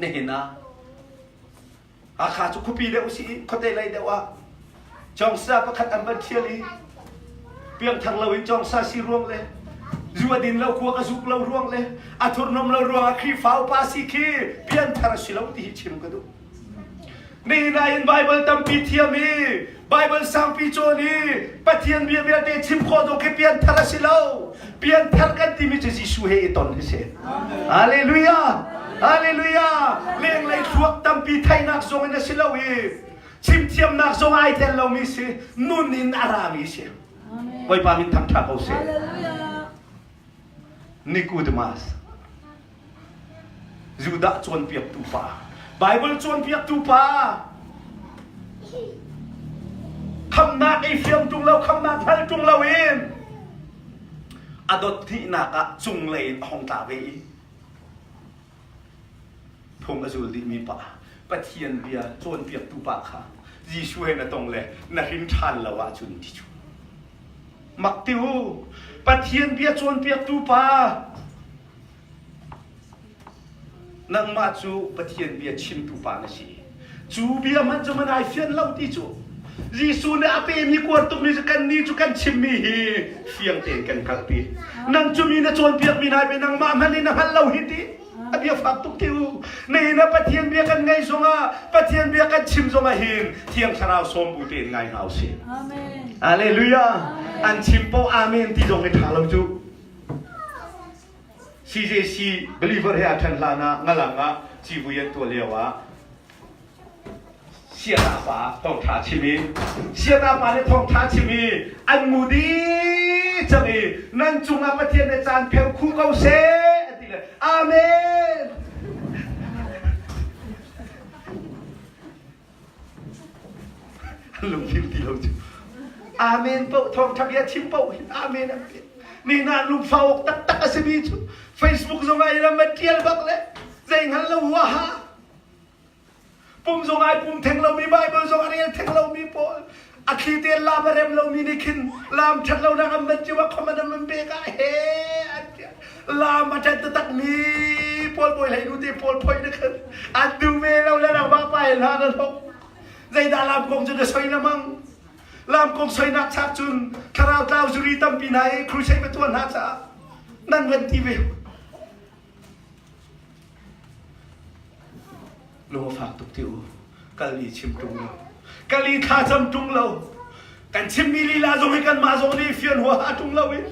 นี่เห็นนะอาคาจุกปีเดียวสิเขาได้เลยเดียวว่าจองซาประคัดอันบันเทียลีเพียงทางเราอินจองซาสีร่วงเลยจัวดินเราขัวกระสุกเราร่วงเลยอาทุรนมเราร่วงครีฟ้าวปาสิคีเพียงทาราชิเราที่ชิมกันดูนี่นายไบเบิลตั้มปีเทียมีไบเบิลสังปีโจนีปะเทียนเบียเบียเตชิมโคโดเคเพียงทาราชิเราเพียงทาร์กันที่มีจะจิชูเฮตอนนี้เสียฮาเลลูยาฮาเลลูยาเลี้ยงเลยทวกตั้มปีไทยนักทรงในสิเราอีชิมเทียมนักทรงไอเทนเรามีสินุนินอารามีสิไว้ปามินทำท่าเขาเสียนิโคเดมัสจูดาชวนเปียกตูปาไบเบิลชวนเปียกตูปาคำนักไอเฟียมจุงเราคำนักทัลจุงเราเองอดที่นักจุงเลยห้องตาเวพงอจูลดีมีปาปะเทียนเบียชวนเปียกตูปาค่ะยีช่วยนะตรงเลยนักหินทันละวะจุนที่จุมักติวปะเทียนเบียชวนเปียกตูปานังมาจูปะเทียนเบียชิมตูปานะสิจูเบียมันจะมันไอเฟียนเล่าที่จูยีสูเนี่ยอาเปมีกวนตุกนี่จะกันนี่จุกันชิมมีเฟียงเต็นกันกันปีนังจูมีนะชวนเปียกมีนายเป็นนังมามันนี่นังฮัลเล่าฮิติอาเบียฝากตุกติวนี่นะปะเทียนเบียกันไงสงอ่ะปะเทียนเบียกันชิมสงอ่ะหินเทียงชราวสมบูเต็นไงเอาสิอาเมนฮาเลลูยาอันชิมโปอาเมนที่จงให้ทาเราจูCJC believer he athan lana ngalanga chibuyen to lewa siata pa tong tha chimi siata pa le thong tha chimi an mudi chami nan chunga pathian ne chan pheu khu kau se atile amen lung phim ti lo chu amen po thong thabia chim po amenนี่น่าลุงฟ้าอกตักตักสิบีจู Facebook ส่งไอ้เราไม่เที่ยวบักเลยเจ๋งฮัลโหลวะฮะปุ่มส่งไอ้ปุ่มแทงเรามีไบเบิลส่งไอ้แทงเรามีปอลอาคีเตียนลามเร็มเรามีนิคินลามชัดเราดังมันจีว่าคอมมันมันเบกเฮลามมาชัดตักมีปอลบอยให้ดูที่ปอลพอยนักขันอัดดูเมเราแล้วเราบ้าไปแล้วนะทุกใจดาลามคงจะได้สวยนะมั้งลามกงสวยนักชักจุนคาราดาวจุรีตั้มปีไหนครูใช้เป็นตัวนักชักนั่นเป็นทีวีลงฝากตุกติวกะลีชิมจุงเรากะลีท่าจำจุงเรากันชิมมีลีลาจงให้กันมาจงนี่เฟียนหัวจุงเราเอง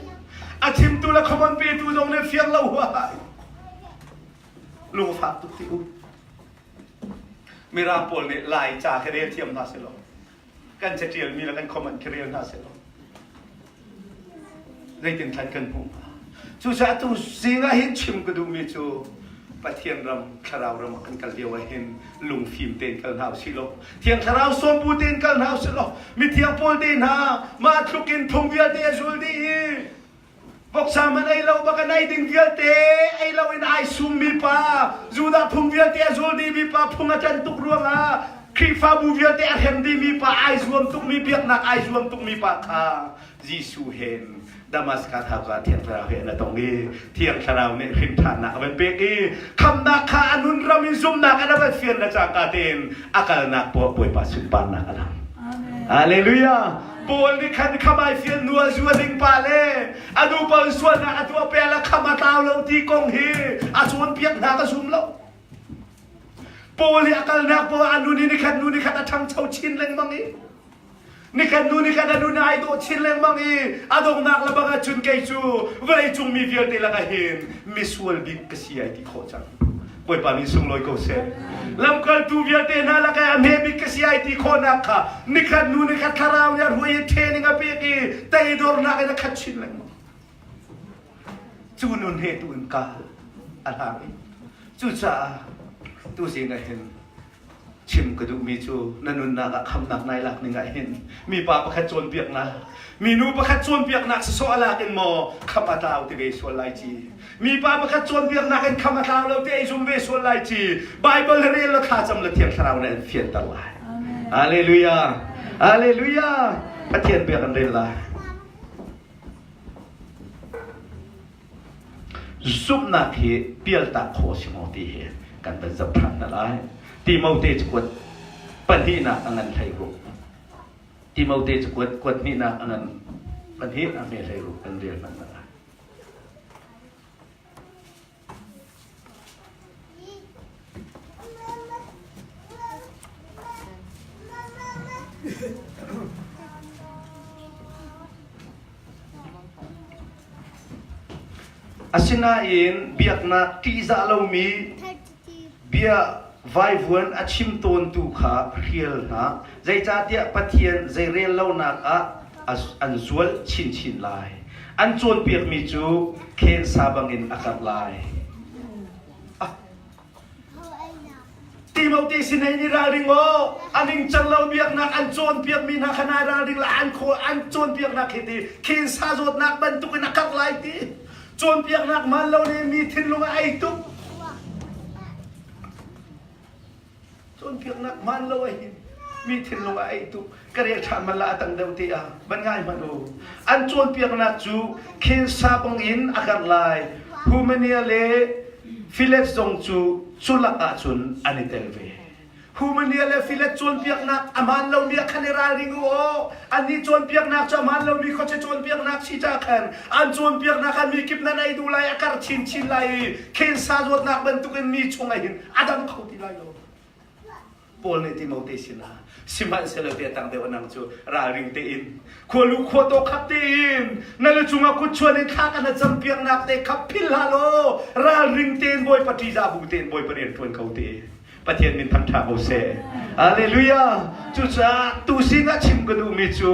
อาชิมตัวละคอมันเปียตัวจงนี่เฟียนเราหัวลงฝากตุกติวมีรามปนเนี่ยลายจ่าแค่เรียนเทียมน่าเสียหรอกันจะเทียมมีแล้วกันคอมมันแค่เรียนน่าเสียหรอได้ถึงทันกันผมจู่จะตู้สิงห์เห็นชิมก็ดูมีจู่ปะเทียนรำคาราวรำกันกันเดียวเห็นลุงฟิล์มเต้นกันหาวสิโลเทียนคาราวสมบูรณ์เต้นกันหาวสิโลมีเทียนโพลเต้นหามาทุกินพงเวียเตจูดีบอกสามันไอเราบักกันไอดิ่งเวียเตไอเราอินไอซุมมีป้าจูดาพงเวียเตจูดีมีป้าพงอาจารย์ตุกรวงอ่ะครีฟ้าบูเวียเตอเห็นดีมีป้าไอรวมตุกมีเปียกนักไอรวมตุกมีป้าค่ะยิสูเห็นดามัสกัสหากาเทียนคาราวเห็นนะตรงนี้เทียนคาราวเนี่ยขึ้นฐานนะเป็นเป๊กคำนักขาอนุนรามิซุมนักอันนั้นเป็นเฟียนนะจากกาเตนอากาศนักป่วยปัสสุปานนักอะไรฮาเลลูยาป่วยนี่ขันขมายเฟียนนัวจวนลิงปาเล่อนุปส่วนนะอตัวเปล่าขมาตาวเราที่กงฮีอาชวนเปียกหากระซุมเรา Poli akal nak po anu ni kan nu ni kata thang chau chin leng mangi. Ni kan nu ni kata nu na ai do chin leng mangi. Adong nak la banga chun kai chu. Vai chung mi vial te la ka hin. Miss World big kasi ai ti kho chang. Boy pa min sung loi ko se. Lam kal tu vial te na la ka me big kasi ai ti kho nak ka. Ni kan nu ni kata raw ya hui te ni nga pe ki. Tai dor na ka khat chin leng. Chu nun he tu un ka. Alai. Chu cha tu si nga hin chim ka du mi chu nanun na ka kham nak nai lak ni nga hin mi pa pakhat chon piak na mi nu pakhat chon piak nak so ala ken mo kham ataw ti ve so lai chi mi pa pakhat chon piak nak ken kham ataw lo te zum ve so lai chi bible re lo kha cham la thiang tharau na fian ta lai hallelujah hallelujah pathian piak an re la zup na khi pial ta kho si mo ti he kan ta zap phan na lai ti mau te chkwat pan hi na angan thai ru ti mau te chkwat kwat ni na angan pan hi na me thai ru kan rial man na asina in biak na ti za lo mi bia vai vuan achim ton tu kha riel na zai cha tia pathian zai rel lo na ka an zual chin chin lai an chon piak mi chu khen sabangin akat lai Timothy sinay ni raring o aning changlaw biak nak an chon piak mi na khana raring la an kho an chon piak nak hiti khen sa zot nak ban tu na kak lai ti chon piak nak man lo ni mi thin lunga ai tu chon piak nak man lo ai mi thin lunga ai tu kare than man la tang deu ti a ban ngai man o an chon piak nak chu khen sa bang in akat lai humania le Philip Zong chu chulak a chun anitelve humania le Philip chon piak nak aman lo mi khanera ringu o ani chon piak nak cha man lo mi kho che chon piak nak si cha khan an chon piak nak an mi kip na nai du lai akar chin chin lai khen sa jot nak ban tu ken mi chung ai hin adam khau ti lai lo Paul ne Timothy sina siman selo pe tang de onang chu ra ring te in kholu kho to khap te in nalu chunga ku chuan in kha kana jam piak nak te khap phil ha lo ra ring ten boy pati ja bu ten boy parien thon khau te pathian min tham tha ho se hallelujah chu cha tu singa chim ko du mi chu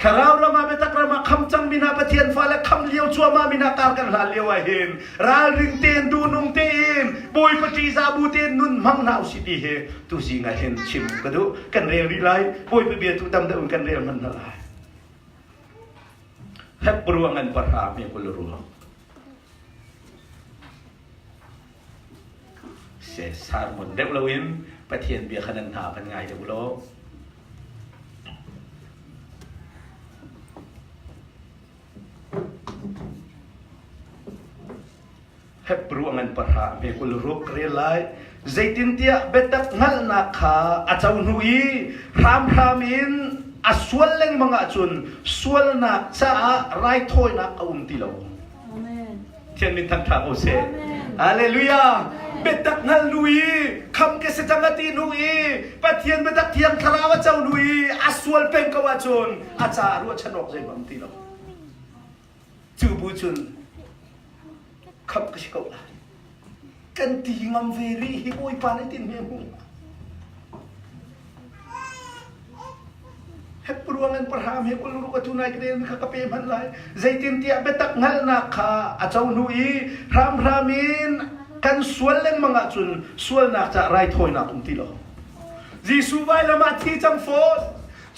kharau rama be tak rama kham chang mina pathian fa la kham liau chu ma mina kar kan la liau a hin ra ring ten du nung te in boy pati ja bu ten nun mang nau si ti he tu singa hen chim ko du kan re ri lai boy pe bia tu tam da un kan re man na lai hep ruangan parha me ko lu se sar mon deu lo in pathian bia khanan tha kan ngai deu lo hep ruangan parha me ko lu re lai zaitin tia betak ngal na kha achau nui ram in aswal leng mga chun swal na cha rai thoi na kaum ti lo amen thian min tham tha o se hallelujah betak ngal nui kham ke se tangati nui pathian betak thiang tharawa chau nui aswal peng ka wa chun acha ru chanok jai bam ti lo chu bu chun kham ke si ko kan ti ngam veri hi oi pa ne tin me hu hep ruangan parham he ko lu ka tunai kren ka kape man lai zaitin tia betak ngal na kha achau nui ramin kan sual leng mga chun sual na cha rai thoi na tum ti lo jisu vai lama thi cham phone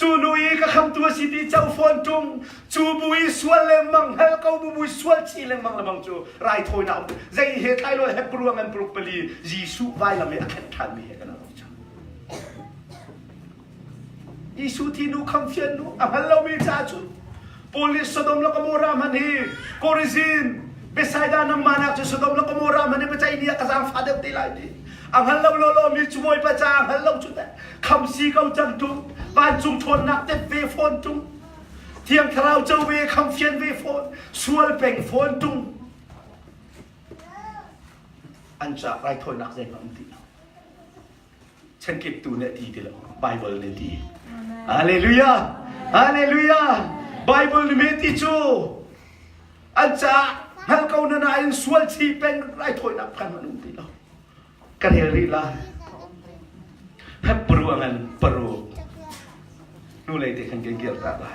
chu nui ka kham tu si ti chau phone tum chu bui sual leng mang hal kau bui sual chi leng mang lamang chu rai thoi na zai he thai lo hep ruangan pruk pali jisu vai lama akhan than mi he kana Isu tinu kamfian nu amal lo mi chachu polis Sodom lo Gomora mani Korizin besaida ng manak sa Sodom lo Gomora mani pachay niya kasang father tilai di ang halaw lolo mi chumoy pacha ang halaw chuta kamsi kau jantung ban chung thon nak te ve phone tung tiang tharau chau ve kamfian ve phone sual peng phone tung ancha rai thoi nak zai mam ti ฉันเก็บตัวเนี่ยดีที่เราไบเบิลเนี่ยดีฮาเลลูยาฮาเลลูยาไบเบิลเนี่ยมีที่จูอันจะฮัลเขาหน้าอินสวลชีเป็นไรถอยนับกันมนุษย์ที่เรากันเฮริลาให้ปรุงันปรุนู่นเลยที่ขันเกี่ยวกับอะไร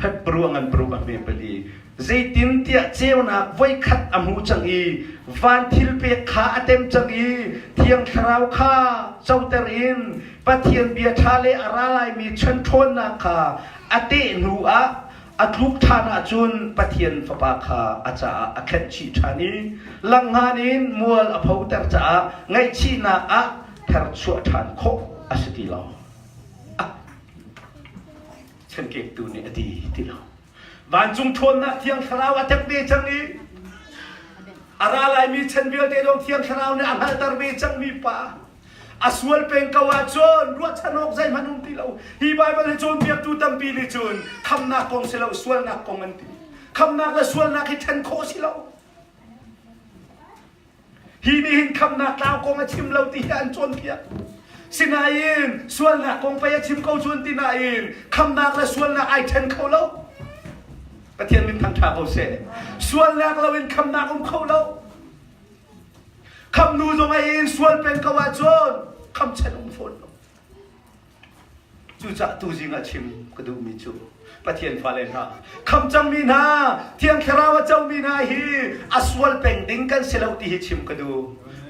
ให้ปรุงันปรุงันเมียไปดีใจตินเตียเจ้านักไว้ขัดอมูจังอีวันทิลเปียขาเต็มจังอีเทียงคราวข้าเจ้าเตรินปะเทียนเบียทะเลอะไรมีชนทนนักขาอติหนูอะอัตลุกทานาจุนปะเทียนฝปาคาอาจาอเคนชีชานีลังหานินมัวลอภาวเตอร์จ้าไงชีนาอะเธอชัวทานโคอาสติลาฉันเก็บตัวนี้ดีที่เราบ้านจุงทนนะเที่ยงคราวอัตเบจังนี้อะไรมีฉันเบียดเดงเที่ยงคราวเนี่ยอันนั้นตร์เบจังมีป่าอาสวลเป็นกวาจนรัวชนกใจมนุษย์ที่เราฮีบายบัลจนเบียดตูตัมปีลิจนคำนักกงสิเราสวลนักกงมันตีคำนักและสวลนักให้ฉันโคสิเราฮีนี่หินคำนักดาวกงมาชิมเราตีอันจนเพียสินายินสวลนักกงไปชิมเขาจนตีนายินคำนักและสวลนักไอฉันเขาเราประเทศมินทางทางเขาเสด็จส่วนแรกเราเป็นคำนาของเขาเราคำนูตรงไอ้ส่วนเป็นกวาจนคำเชนองฝนจูจ่าตูจิงอาชิมกระดูมิจูประเทศฟาเลนาคำจังมีนาเที่ยงคราวเจ้ามีนาฮีอสวลเป็นดิ้งกันเสลาตีฮิชิมกระดู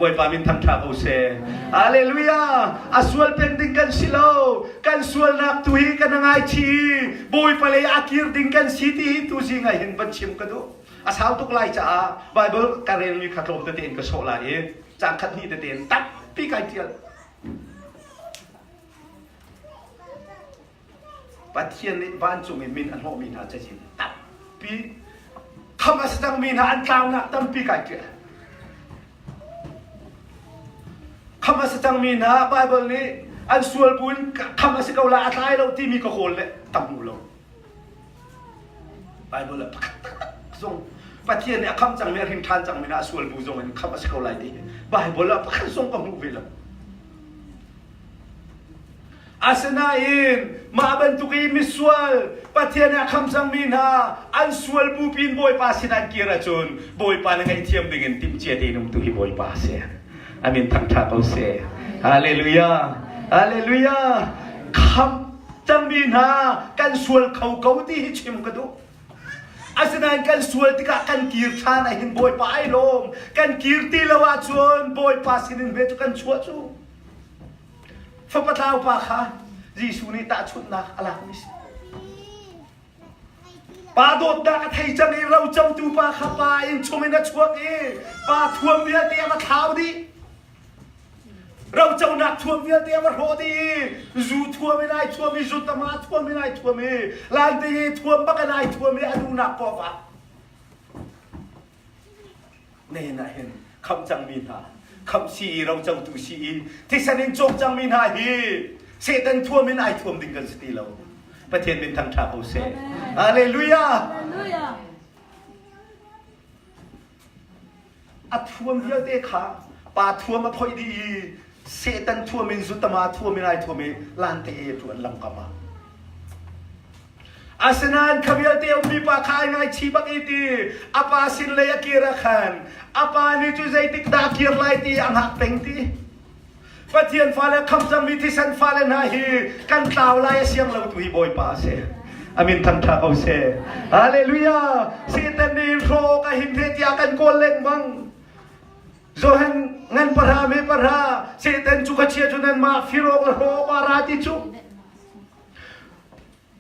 บอยปามินทางทางเขาเสด็จฮาเลลูยาอสวลเป็นดิ้งกันสิโลกันสวลนักตุฮีกันง่ายชีบอยปาเลยอากิรดิ้งกันสิที่ตูจิงไอเห็นบัญชิมกระดูอาสาวตุกไลจ้าไบเบิลการเรียนมีขัดลมตะเตียนกระโชลาเอจากขัดนี้ตะเตียนตับปีกไอเทียนประเทศนี้บ้านจุงมินอันโหมินหาจะจินตับปีคำว่าสังมินหาอันกลางนักตั้มปีกไอเทียนคำว่าสังมินหาไบเบิลนี้อันส่วนบุญคำว่าสกาวลาอัตไลเราที่มีกระโขนเลยตั้มหูเราไบเบิลละส่งประเทศนี้คำจังมีริมทานจังมีนาส่วนบุญส่งคำว่าสกาวลาดีไบเบิลละส่งกับหูวิลอาสนาอินมาบรรทุกีมิสวลประเทศนี้คำจังมีนาอันส่วนบุปินบอยปาสินันกีราจนบอยปานังไอเทียมdengan timเจดีนุ่มตุฮีบอยปาเสียอามินทั้งชาเขาเสียฮาเลลูยาฮาเลลูยาคำจังมีนากันส่วนเขาเกาที่ฮิชิมกระดูอาสนากันส่วนที่กันกีร์ชาในหินบอยปาไอลมกันกีร์ตีละวาจนบอยปาสินินเบตุกันชัวจูฟังปะท้าวปะค่ะยิสุนี่ตาชุดนักอะไรมิสปาโดดดักไทยจังเราเจ้าตูปะค่ะปาอินชมินะชัวเอปาทวมเวียเตียมาท้าวดิเราเจ้านักทวมเวียเตียมาโหดีจูทวมไม่ได้ทวมมีจูตมาทวมไม่ได้ทวมมีลานตีทวมบักได้ทวมมีอนุนักปอวะเนี่ยนะเห็นคำจังมีนาคำชีเราเจ้าตูชีที่ฉันเองจงจังมีนาฮีเสตันทั่วไม่นายทั่วดิ่งกันสติเราประเทศเป็นทางชาโอเซฮาเลลูยาอัดทั่วเยอะเด็กขาป่าทั่วมาพอยดีเสตันทั่วมินสุตมาทั่วไม่นายทั่วไม่ลานเตะทั่วลำกามาอาสนานขมิลเตียวมีปากขายไงชีบักอีตีอาปาสินเลยกีระขันอาปานี่จุใจติกดากีร์ไลตีอังหักเป็งตีประเทศฟ้าและคำจังมีที่สันฟ้าและนาฮีกันกล่าวลายเสียงเราตุยบอยปาเซอามินทันทาเอาเซฮาเลลูยาสิตันนีโรกหิมเทียกันโกเล็งบังโซเฮนเงินปะราเมปะราสิตันจุกเชียจุนันมาฟิโรกโรปาราติจุ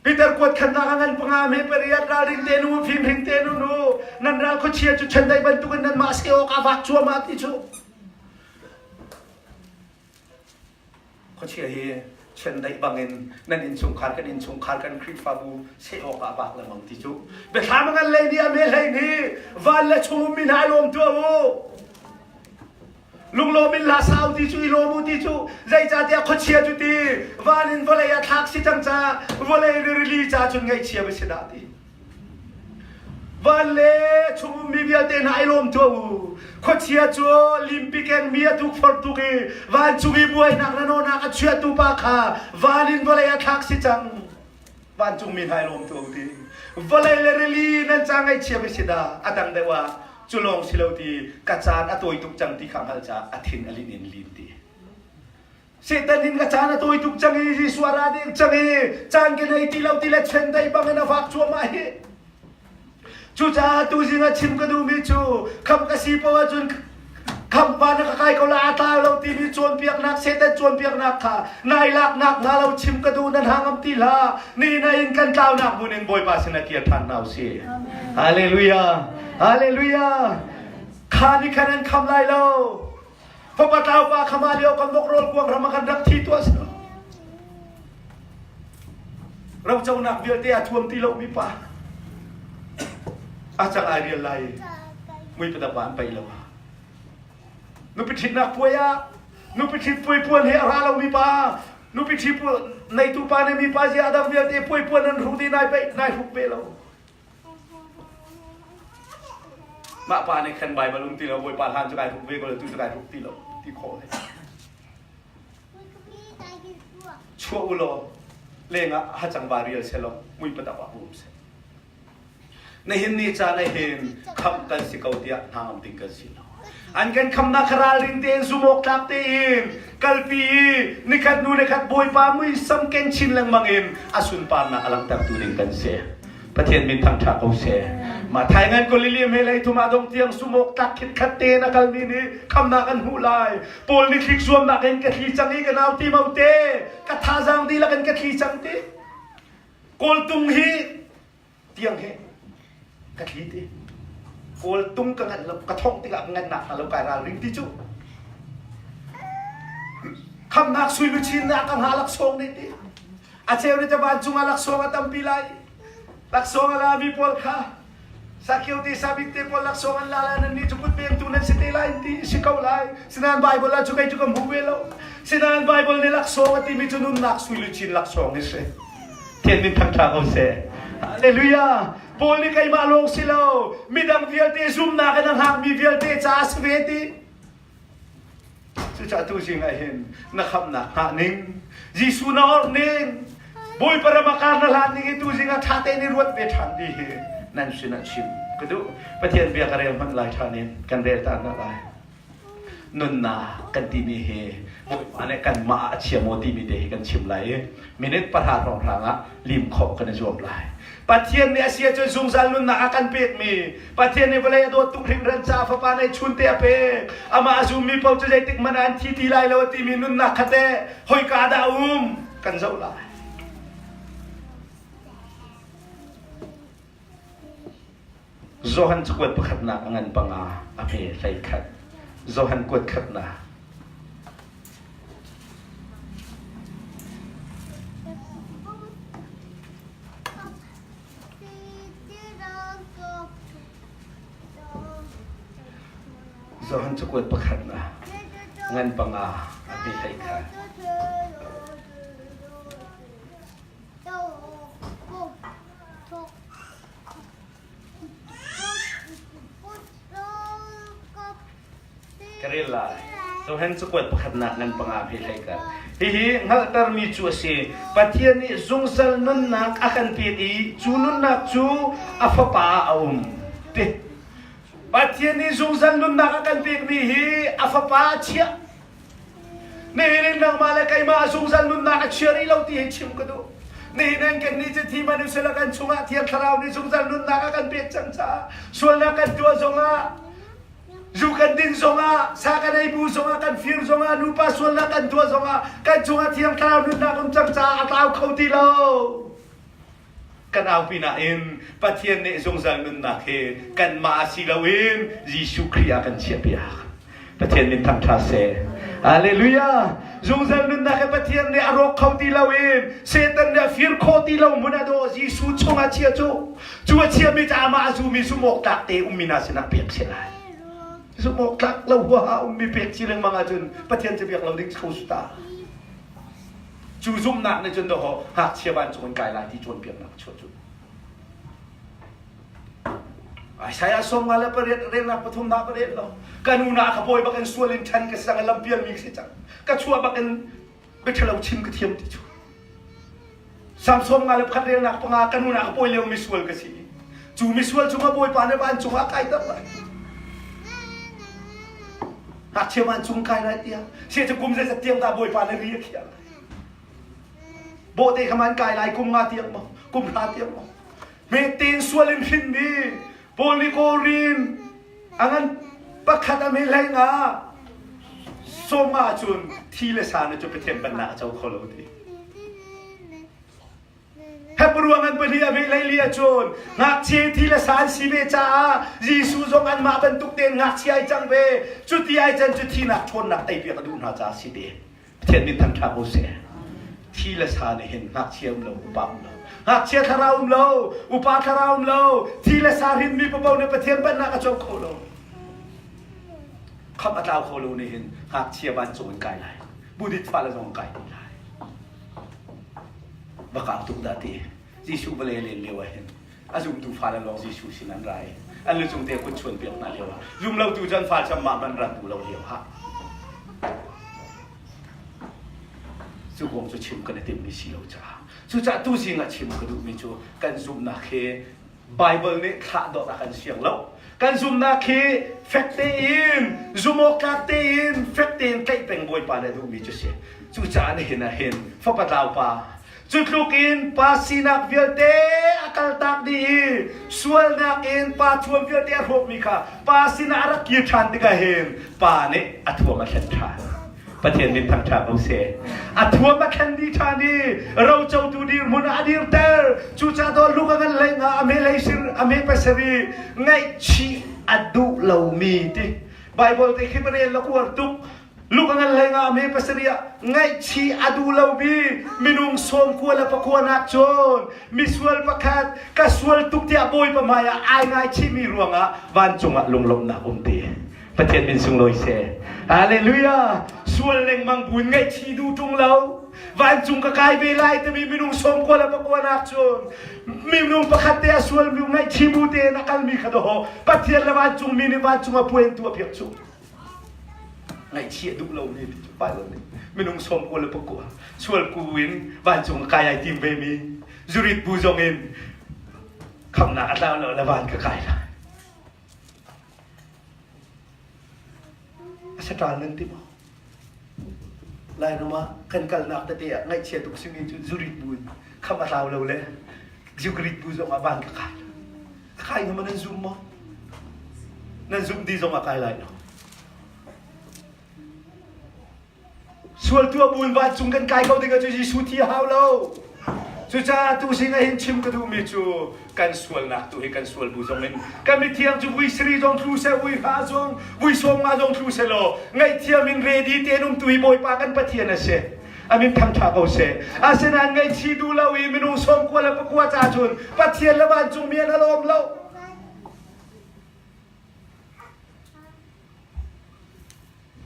Peter kuat kenangan pengamai periat raring tenu film ring tenu no nan ral ko chia chu chandai bantukan nan masih ok avak chua mati chu ko chia he chandai bangin nan in sungkhar kan krifabu se ok avak la mang ti chu be thamangan le ni ame le ni wal la chu min halom tuลุงโลมินลาซาวที่ช่วยโลมูที่ช่วยใจจ่าเดียขดเชียจุดที่วานินวลัยทักษิจังจ่าวลัยเรลีจ่าจนไงเชียไปเสด็จที่ว วันเล่ชุมมีเบียเตนไอลมตัวขดเชียจัวลิมปิกันมีทุกฟอร์ตุกีวันชุมีบวยนักนนนักเชียตุปาคาวันลินวลายทักษิจังวันชุมีไอลมตัวดีวลายเลเรลีนั่นจังไอเชียบิสิดาอาตังเดว่าจุลองสิเลวดีกัจจานอตัวตุกจังที่ขังฮัลจ่าอธินอลินินลินดีเสตันหินกัจจานอตัวตุกจังอีสวาราดิจังอีจังกันไอที่เลวที่เล็ดเชนได้บังเงินฟักชัวมาเฮจูจ้าตูจิงาชิมกันดูมิจูคำกระสีปว่าจุนคำปานักใครเขาลาตาเราตีมีจวนเปียกนักเสตันจวนเปียกนักค่ะนายลักนักนาเราชิมกันดูนั่นหางอัมตีลานี่นายอินกันกล่าวนักบุญอินบอยปาสนาเกียรติทันนาวซีฮาเลลูยาฮาเลลูยาข้านี่คะแนนคำลายเราพระปะเต้าปาขมาเลียวคำนกโรลกวงรำกันรักที่ตัวสิเราเจ้าหนักเดียวเดียทวมตีเรามีป่าอาจารย์อาเรียนไรไม่เป็นตะวันไปแล้วนุปิทินักป่วยนุปิทิป่วยป่วนเฮราเรามีป่านุปิทิป่วยในตุปาเนี่ยมีป่าเสียอาดัมเดียวเดียป่วยป่วนนั้นรู้ดีนายไปนายหุบไปแล้วมาป่าในขันใบบรรลุตีเราป่วยป่าทานจะกลายหุบไปก็เลยตุจะกลายหุบตีเราที่คอเลยชั่วอุโลเล่งอ่ะฮัจังบาเรียลเซลล์ไม่เป็นตะวันหุบเซในหินนี้จะในหินคำกันสิเขาเดียน้ำติงกันสิโนอันกันคำนักราลินเตียนสุโมกทับเตียนกัลปีนิคัดนูนิคัดบอยปามุยสัมเกนชินลังมังอินอาสุนปานะอลังตักตูดินกันเสียประเทศมินทางทักเอาเสียมาไทยงานก็ลิเลียมเฮลัยทุมาดงเตียงสุโมกตักคิดขัดเตนักลมีนี้คำนักอันหูลายปอลนิคลิกสวมนักเองกัดลีจังอีกันเอาตีมาเตกัดท่าจังดีละกันกัดลีจังตีกอลตุงฮีเตียงเฮกะทิตีโกลตุ้งกังกระทงติกับเงินหนักแล้วกายราริงที่จุคำนักสุยลุชินนักกังหาลักซองนี่ตีอาเชลนี่จะบานจุงาลักซองตัมปิไลลักซองอะไรมีพอลค่ะสักเกี่ยวที่สาบิกเตพอลลักซองอันลาลานันนี่จุกุดเบียงตุนันสิเตไลน์ที่สิเขาไลสินานไบเบิลละจุกัยจุกัมหูเวลสินานไบเบิลในลักซองที่มีจุนุนนักสุยลุชินลักซองนี่เสเทียนมินทั้งทางเอาเสฮาเลลูยาปอลิกายมาลงสิโลมีดังเวียลเตซุมนากันหักมีเวียลเตจ้าสเวติจะจัดตัวจริงไงเห็นนะครับนะหานิ่งยิสุนาอร์นิ่งบอยปรมาการนั่นหานิ่งตัวจริงอ่ะท่าเตนิรวดเวทันดีเฮนั่นสินะชิมก็ดูประเทศเบียกันเรียนมันหลายท่านินกันเรียนตามนั่นหลายนุนนากันตีมีเฮบอยอันนี้กันมาเชียโมตีมีเดกันชิมไหลมินิตประธานรองทางอ่ะริมขอบกันจวบไหลประเทศเนี่ยเสียจนสูงสันลุนนักกันเปียกมีประเทศเนี่ยเวลาโดนตุกริมรันซาฟ้าในชุนเตะเปอามาซูมีเป้าจะใจติกมันอันที่ทีไรแล้วที่มีนุนนักขัดเตะหอยกาดากันเจ้าละโจฮันกวดประคัดนักงันปังอาอเมใส่ขัดโจฮันกวดขัดนักZohan cukup pekat lah, ngan pangah api haikan. Kerela, Zohan cukup pekat nak ngan pangah api haikan. Hihi ngal termi cuasi, patian ni zungsal nun nak akan pidi, cunun nak cu apa pa aum. Teh. Patian ni zungzan nun nakakan pikmihi afapa chia. Nihirin ng malakay mga zungzan nun nakachia ilaw tihitsim ko do. Nihirin kan ni jati manu sila kan sunga tiyak karaw ni zungzan nun nakakan pikchang sa. Sual na kan dua zonga. Zukan din zonga. Saka na ibu zonga kan fir zonga. Nupa sual na kan dua zonga. Kan sunga tiyak karaw nun nakumchang sa ataw kautilaw. Kan au pinain patien ne zongzang nun nakhe kan ma silawin Yesu Kriya kan siapia patien min tham tha se haleluya zongzang nun nakhe patien ne arok khau tilawin setan ne fir kho tilaw munado Yesu chonga chia chu chu chia mi ta ma su mi su mok tak te umina sina pek selai su mok tak law wa mi pek silang mga jun patien je biak law dik khau sutaจูซุ่มหนักในจนตัวหักเชียบันจนกายลายที่จนเปลี่ยนหนักชั่วจุด saya som ngala paret rena pathum na paret lo kanuna ka boy bakan sualin than ka sang lampian mi se chang ka chua bakan bethalo chim ka thiam ti chu sam som ngala phat rena panga kanuna ka boy le mi sual ka si chu mi sual chu ma boy pa ne ban chu ha kai ta ba ha che man chung kai lai tia se chu kum se sa tiang ta boy pa ne ri khia bo te khaman kai lai kum nga tiang mo kum ha tiang mo me tin sualin hin ni Polikorin angan pakhat ame lai nga soma chun thile sana chu pethem banna chau kholo ti hapruangan pali ame lai lia chun ngak che thile san sibe cha jisu jong an ma ban tuk ten ngak chi ai chang be chu ti ai chan chu thi nak thon nak tai pe ka du na cha si de thian min tham tha ho se thile san hin ngak chiam lo bam lo hak chia tharaum lo upa tharaum lo thile sarin mi pabau ne pathian ban na ka chok kholo kham atlaw kholo ne hin hak chia ban chon kai lai budit phala jong kai lai baka tuk da ti jisu bale le lewa hin azum tu phala long jisu sinan rai an lu chung te kun chon piak na lewa zum lo tu jan phal cham ma ban ran tu lo lewa ha chu gong chu chim kan tim ni si lo cha chu cha tu sing a chim ka du mi chu kan zum na khe bible ne kha do ra kan siang lo kan zum na khe fact in zumo ka te in fact in kai peng boy pa le du mi chu se chu cha ne hin a hin fa pa taw pa chu tluk in pa sinak vial te akal tak di sual nak in pa thuam vial te rop mi kha pa sina ara ki than ti ka hin pa ne athua ma khan than pathian min tham tha au se athua ma khan di thani ro chau tu dir mun adir ter chu cha do lu ka ngan lai nga ame lai sir ame pasari ngai chi adu lo mi ti bible te khibare lo ku tuk lu ka ngan lai nga ame pasari ngai chi adu lo bi minung som ku la pa ku na chon miswal pakhat ka swal tuk ti aboy pa maya ai ngai chi mi ruanga van chunga lunglom na umti pathian min sung loi se hallelujah sual leng mang bun ngai chi du tung lau van chung ka kai be lai te mi minung som ko la pa ko na chon mi minung pakhat te sual mi ngai chi bu te na kal mi khado ho pathian la van chung mi ni van chung a puen tu a piak chu ngai chi du lau ni pa lo ni minung som ko la pa ko sual ku win van chung kai ai tim be mi jurit bu jong in kham na ta lo la van ka kai la Setan nanti mau, lain nama kan kal nak tadi ya ngai cia tuk sini jurit bun, kamu tahu lah le, jurit bun zong abang kakak, kakak nama nan zoom mau, nan zoom di zong akai lain. Sual tua bun bat sung kan kai kau dengan cuci suti hau lo, Suca tu singa hin chim ka du mi chu kan sual nak tu hi kan sual bu zong in kan mi thiam chu bui sri zong thu se bui ha zong bui som ma zong thu se lo ngai thiam min ready te num tu hi boy pa kan pathian a se amin tham tha ko se asenan ngai chi du lo wi minu som ko la pa kwa cha chun pathian la ban chu mian alom lo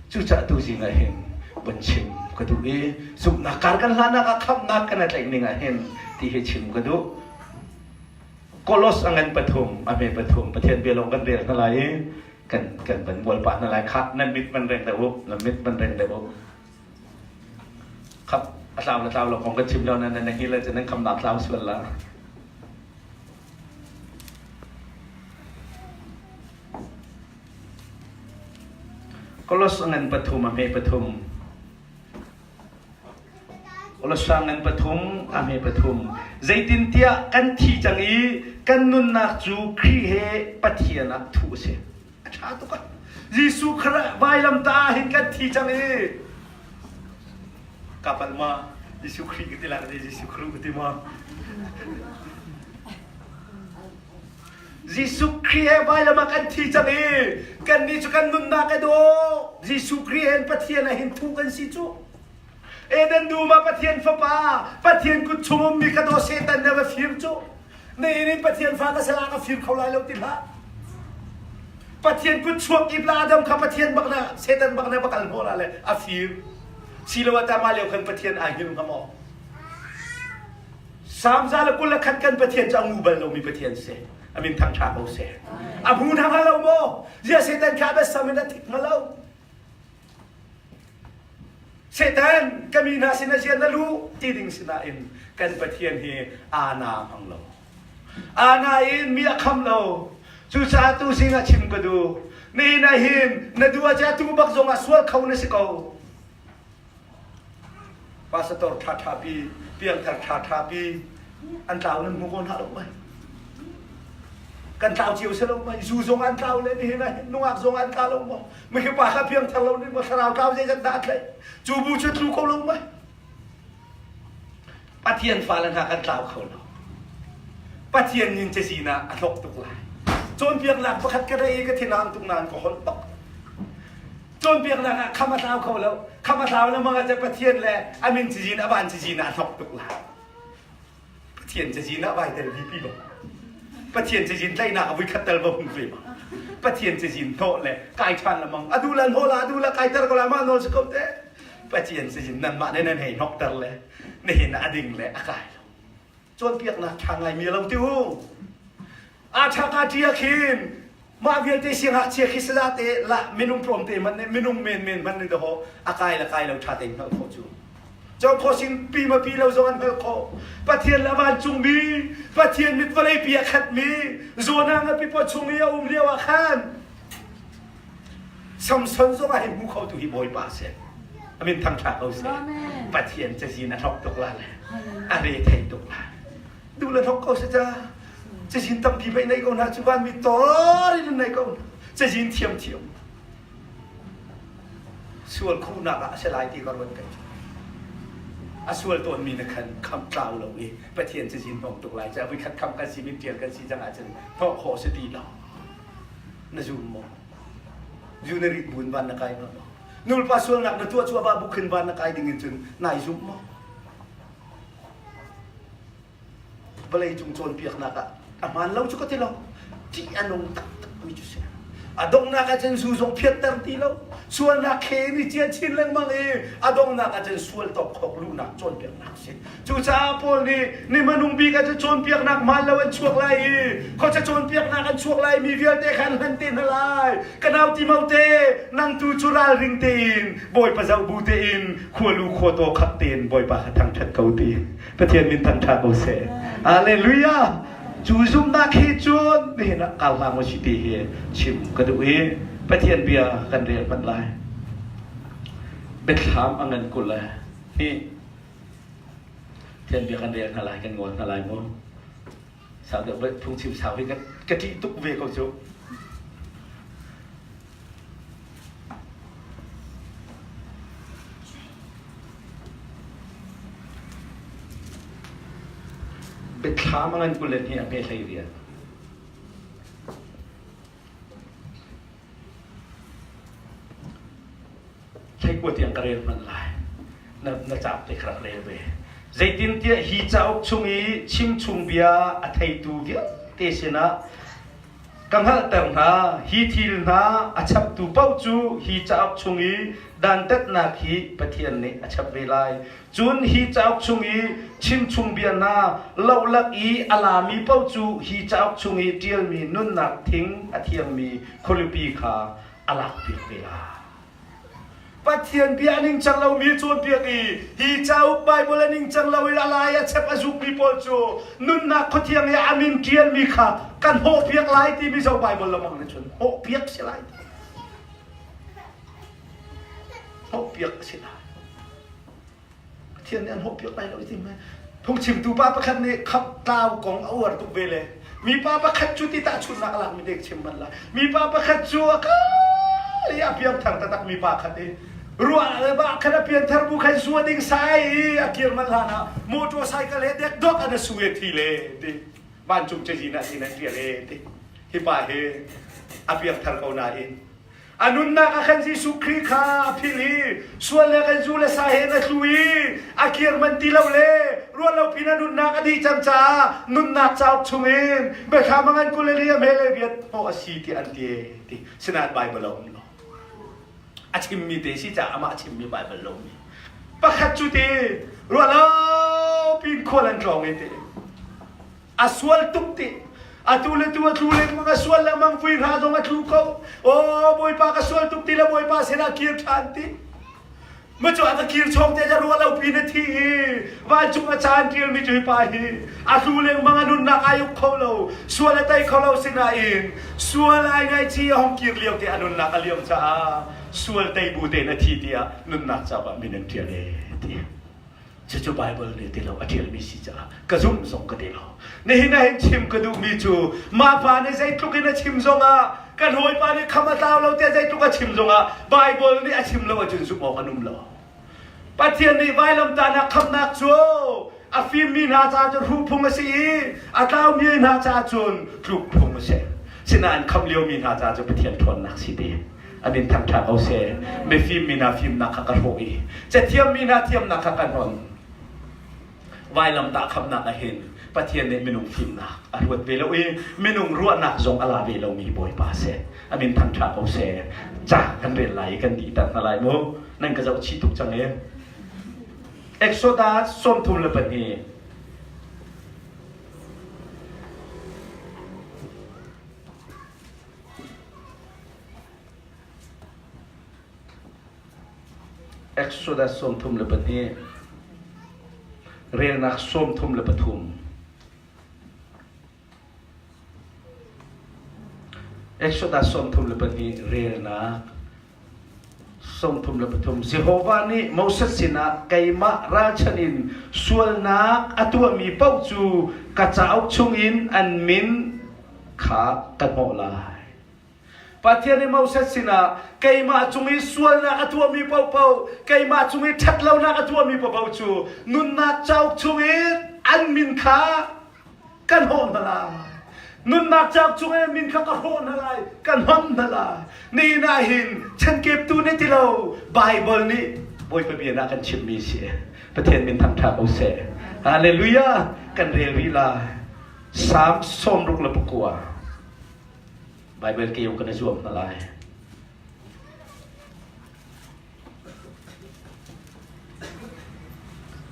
Suca tu singa hin benchim kadu e sub nakar kan lana ka kham nak kan atlai ninga hen ti he chim kadu kolos angan pathum ame pathum pathian belong kan rel nalai kan ban bol pa nalai khat nan mit man reng da up nan mit man reng da up khap atlaw lo kong kan chim lo nan nan hi laจะนั้นคำนับลาวส่วนละkolos angan pathum ame pathum Olasangan pathum ame pathum zaitin tia kan thi changi kan nun nak chu khri he pathian ak thu se acha to ka jisu khra bailam ta hin kan thi changi kapal ma jisu khri ke tila de jisu khru ke ma jisu khri he bailam kan thi changi kan ni chu kan nun na ka do jisu khri hen pathian hin thu kan si chu Eden duma pathian fa pa pathian ku chumum mi ka do setan na ba fir cho nei ni pathian fa ka sala ka fir khaulai lo tin ha pathian ku chuak ibla adam kha pathian bakna setan bakna bakal bola le a fir silawata ma le khan pathian a hin ka mo samza la kul khat kan pathian cha ngu bal lo mi pathian se อามินทางชาเขาเสกอาบูทางเราโมเจ้าเซตันข้าเบสมินาติดมาเราเซตันก็มีนาสินาเชียนนั่นรู้ที่ดิ่งสินาอินกันปะเทียนเฮอาณาของเราอาณาอินมีคำเราสุสาตุสิงห์ชิมกดูนี่นาหินนาดูอาจารย์ตุบักจงอาสวลเขาเนี่ยสิเขาภาษาตอร์ท่าปีเพียงท่าปีอันเต่านั้นมุกคนหาลงไปกันเต่าเจียวเสลงไปจู่จงอันเต่าเลยนี่นะนุ่งอักจงอันเต่าลงไปไม่ใช่ป่าข้าเพียงทางเรานี่มาขนาดเต่าใจจะดัดเลยจู่บูชลูเขาลงไปปะเทียนฟ้าลันหากันเต่าเขาเราปะเทียนยินเจสีนะอันลกตุกลายจนเพียงหลักประคัดกระไรก็ที่นานตุกนานก็คนตกจนเพียงหลักข้ามาเท้าเขาแล้วข้ามาเท้าแล้วมันก็จะปะเทียนแหละอามินเจสีนะบานเจสีนะอันลกตุกลายปะเทียนเจสีนะใบเตลวีพี่บอกปะเทียนเจสีนไล่หน้าวิคัตเตลบงฟีบอกปะเทียนเจสีนโตแหละกายชันละมังอดูลันโฮลาดูละกายเตอร์ก็ละมาโนสกอตเต้ปะเทียนเจสีนนั่นมาได้นั่นเห็นนกเตอร์เลยนี่เห็นอดิ่งเลยอากายจนเพียงหลักทางไงมีเราติ้วอาชากาเจียคินมาเวียนเตเสียงหักเชียคิสลาเตละมินุมพรมเตมันมินุมเมนมันนึกเดาะอากายละกายเราชาเต็งเขาโคจูจงโคสินปีมาปีเราจงอันเขาโคปะเทียนละวันจุงมีปะเทียนมิตรวลัยปียขัดมีโซนังปีปอจุงมีอาเลียวขานสมสันจงให้มุขเขาตุหิบอยปาเสอามินทางชาเขาเสปะเทียนจะจีนทอกตกลาเลยอะไรไทยตกลาดูแลทอกเขาเสียจ้าจะยินตั้มพี่ไปในกองนะจุบันมีต่อรินในกองจะยินเทียมส่วนคู่นักอะเสลายที่กรวันกันส่วนตัวมีนักคำกล่าวเราเองประเทียนจะยินของตกหลายจะไปคัดคำกันสีมิเตียนกันสีจังอาจจะเพราะขอสติเรานะจุ่มมอยู่ในริบบุญวันนักไก่เนาะนู่นปัสสาวะนักนะตัวชัวบ้าบุคคลวันนักไก่ดิ่งจนนายจุ่มมบลายจุ่มโจรเปียกนักอะaman lau cukup tilau ti anong tak miju se adong nak ajen susong pieter tilau sual nak ni cia chin leng mang adong nak ajen sual tok khok lu nak chon piak nak se chu cha pol ni manung bi ka chon piak nak mal lawan chuak lai ko cha chon piak nak an chuak lai mi vial te khan han tin halai kanau ti mau te nang tu chural ring tin boy pa zau bu te in khwalu khoto khat tin boy pa thang that kau ti pathian min thang tha ko se hallelujahจูซุ่มนักฮิจูนนี่นะกล่าวมาว่าชิตีเฮชิมกระดูกไปเทียนเบียกันเรียนบรรลัยเป็นถามอังเงินกุลเลยนี่เทียนเบียกันเรียนอะไรกันงอนอะไรมั้งสาวเดี๋ยวไปทุ่งชิมสาวให้กันกะทิตุกเวกจุเป็นถามอันกุลเลยนี่อเมริกาเรียนใช้กวดยังกระเรียนมันลายน่าจับได้ครับเลยเว้ยใจตินเตี้ยฮีจ้าอกชุงอีชิมชุงเบียอัฐยตูเดียเตชนะกังหัลเติมนาฮีทิลนาอัชับตูเป้าจูฮีจ้าอกชุงอีดันเต็ดนาคีปะเทียนนี่อัชับเวลายจุนฮีจ้าอกชุงอีชิมชุงเบียนาเล่าลักอีอลามีเป้าจูฮีจ้าอกชุงอีเดียลมีนุ่นนักทิ้งอัเทียมมีโคลิปีขาอลักปีเวลาปะเทียนเบียนิ่งจังเรามีโจนเบียกีฮีเจ้าไปบลนิ่งจังเราเวลาลายเชฟอาจุกมีปอจูนุ่นนักคนเทียงอามินเทียนมีขากันโหเพียกไล่ที่มีเจ้าไปบลละมังนะชนโหเพียกเสียไล่โหเพียกเสียไล่เทียนเนี่ยโหเพียกไปเราจริงไหมทุ่งชิมตูป้าประคันเนี่ยขับตาวของอวดตุกเวเลยมีป้าประคันจุดที่ตาชุนนักหลังมีเด็กชิมมันละมีป้าประคันจัวก็ya piam thang tatak mi pa khate ruwa ba khana pian thar bu khai suwa ding sai akir man lana motorcycle he dek dok ana suwe thile de ban chung che jina sina tia le de hi pa he apiam thar ko na in anun na ka khan si sukri kha phili suwa le ka zu le sa he na thui akir man tilaw le ruwa lo pina nun na ka di cham cha nun na chau chungin be kha mangan ko le ya mele biat ho asi ti an ti sinat bible loอาชิมมีเตชิจ่ามาอาชิมมีใบบรรลุมีปะขัดจุดรัวแล้วปีนโคลันกลองเอเตอาสวลตุกติ Atulad tu atulad mga swal lamang fuin hadong atlukaw. Boy pa kaswal tuk tila boy pa sila kirtanti. Macu ada kirchong dia rualau pinati. Wajung acan kir mi cui pahi. Atulad mga nun nakayuk kaulau. Swal atay kaulau sinain. Swal ay ngay siya hong kir liyaw ti anun nakaliyong sa. Swal tay bude na ti dia nun naksawa minang tiyale ti. Cucu Bible ni tilaw atil misi ca kazum song kadilaw. Nihinahin chim kadu micu. Mapa ni zay tukin na chim zonga. Kan hoy pa ni kamataw law tiya zay tuka chim zonga. Bible ni achim law ajun sumo kanum law. Patian ni vailam tanak kamnak jo. Afim min ha cha jun hupung asi. Ataw min ha cha jun hupung asi. Sinaan kam liaw min ha cha jun patian tuan nak sidi. Anin tang tang au se. Me film min ha film nakakarhoi. Je tiam min ha tiam nakakarhon. Vai lam ta kham nak ahin pathian ne minung phim nak arwat velo e minung ruat nak zong ala velo mi boy pa se amin thang tha ko se cha kan re lai kan di ta lai mo nan ka zau chi tuk chang e Exodus som thum le pan ni Exodus som thum le pan ni Renak som thum le pathum Exodus som thum le pani renak som thum le pathum Jehovah ni Moses sina kaima rachanin sual nak atua mi pau chu kachauk chungin an min kha kanolai Pathian ni Moses sina kaima chungi sual na atua mi pau pau kaima chungi thatlau na atua mi pau chu nun na chau chungi an min kha kan hon la nun na chau chungi min kha ka hon la kan hon la ni na hin chan kep tu ne tilo Bible ni boy pa bia na kan chim mi se Pathian min tham tha au se hallelujah kan re ri la sam som ruk la pukua Bible kêu cái nó zuam na lai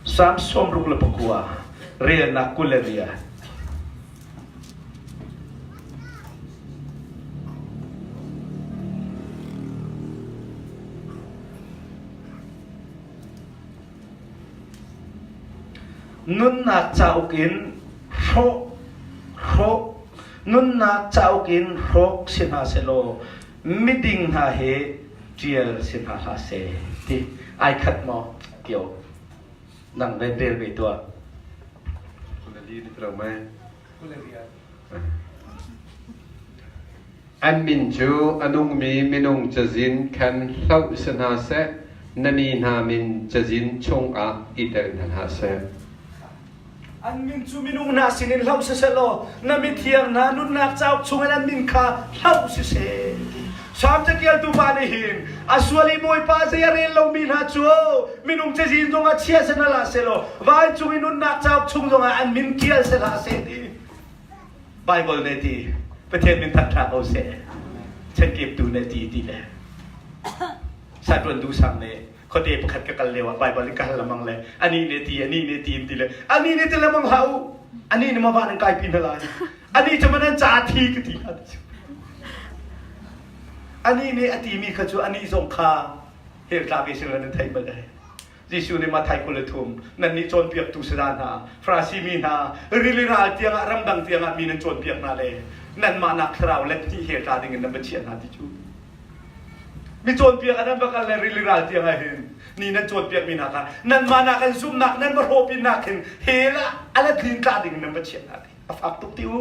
Sam som ruk la pakua re na kuleria Nun na chaukin ro Nun na chaukin rok sinha selo miding ha he trial sinha ha se ti ai khat mo kyo nang le del be tua Kulali ni terang mai An min chu anung mi minung chazin kan hlau sinha se nani na min chazin chong a iter nan ha se An min chu minung na sinin lau se selo na mi thiang na nun nak chau chung an min kha lau se se sam cha kial tu pa ni hin aswali boy pa se yare lo min ha chu minung che jin dong a chia se na la se lo vai chu minun nak chau chung dong an min kial se la se ti Bible ne ti pathian min that tha au se chen kep tu ne ti ti le sa tuan du sam neคนเดียบขัดกันเลวไปบริการละมังเลยอันนี้เนี่ยตีอันนี้เนี่ยตีตีเลยอันนี้เนี่ยตีละมังเฮาอันนี้เนี่ยมาบ้านกายพินอะไรอันนี้จะมานั่งจ่าทีกันทีอันนี้เนี่ยอดีมีขจูอันนี้สงคราเหตุการณ์เชื่อในไทยมาเลยยิชูเนี่ยมาไทยคนละทุ่มนั่นนี่โจรเปียกตุสดานาฟราซิมีนาริลิราเตียงรำดังเตียงมีนั่นโจรเปียกนาเลยนั่นมานักคราวเล็บที่เหตุการณ์อย่างนั้นเป็นเชียนนาที่จูมีโจรเปียกอันนั้นประกันเลยริลิราเตียงอะไรนี่นั่นโจรเปียกมีนักนั่นมานักกันซุ่มนักนั่นมาโหปินนักเห็นเฮละอะไรคืนกาดิ่งนั่นเป็นเชียนนาที่ฟักตุกติว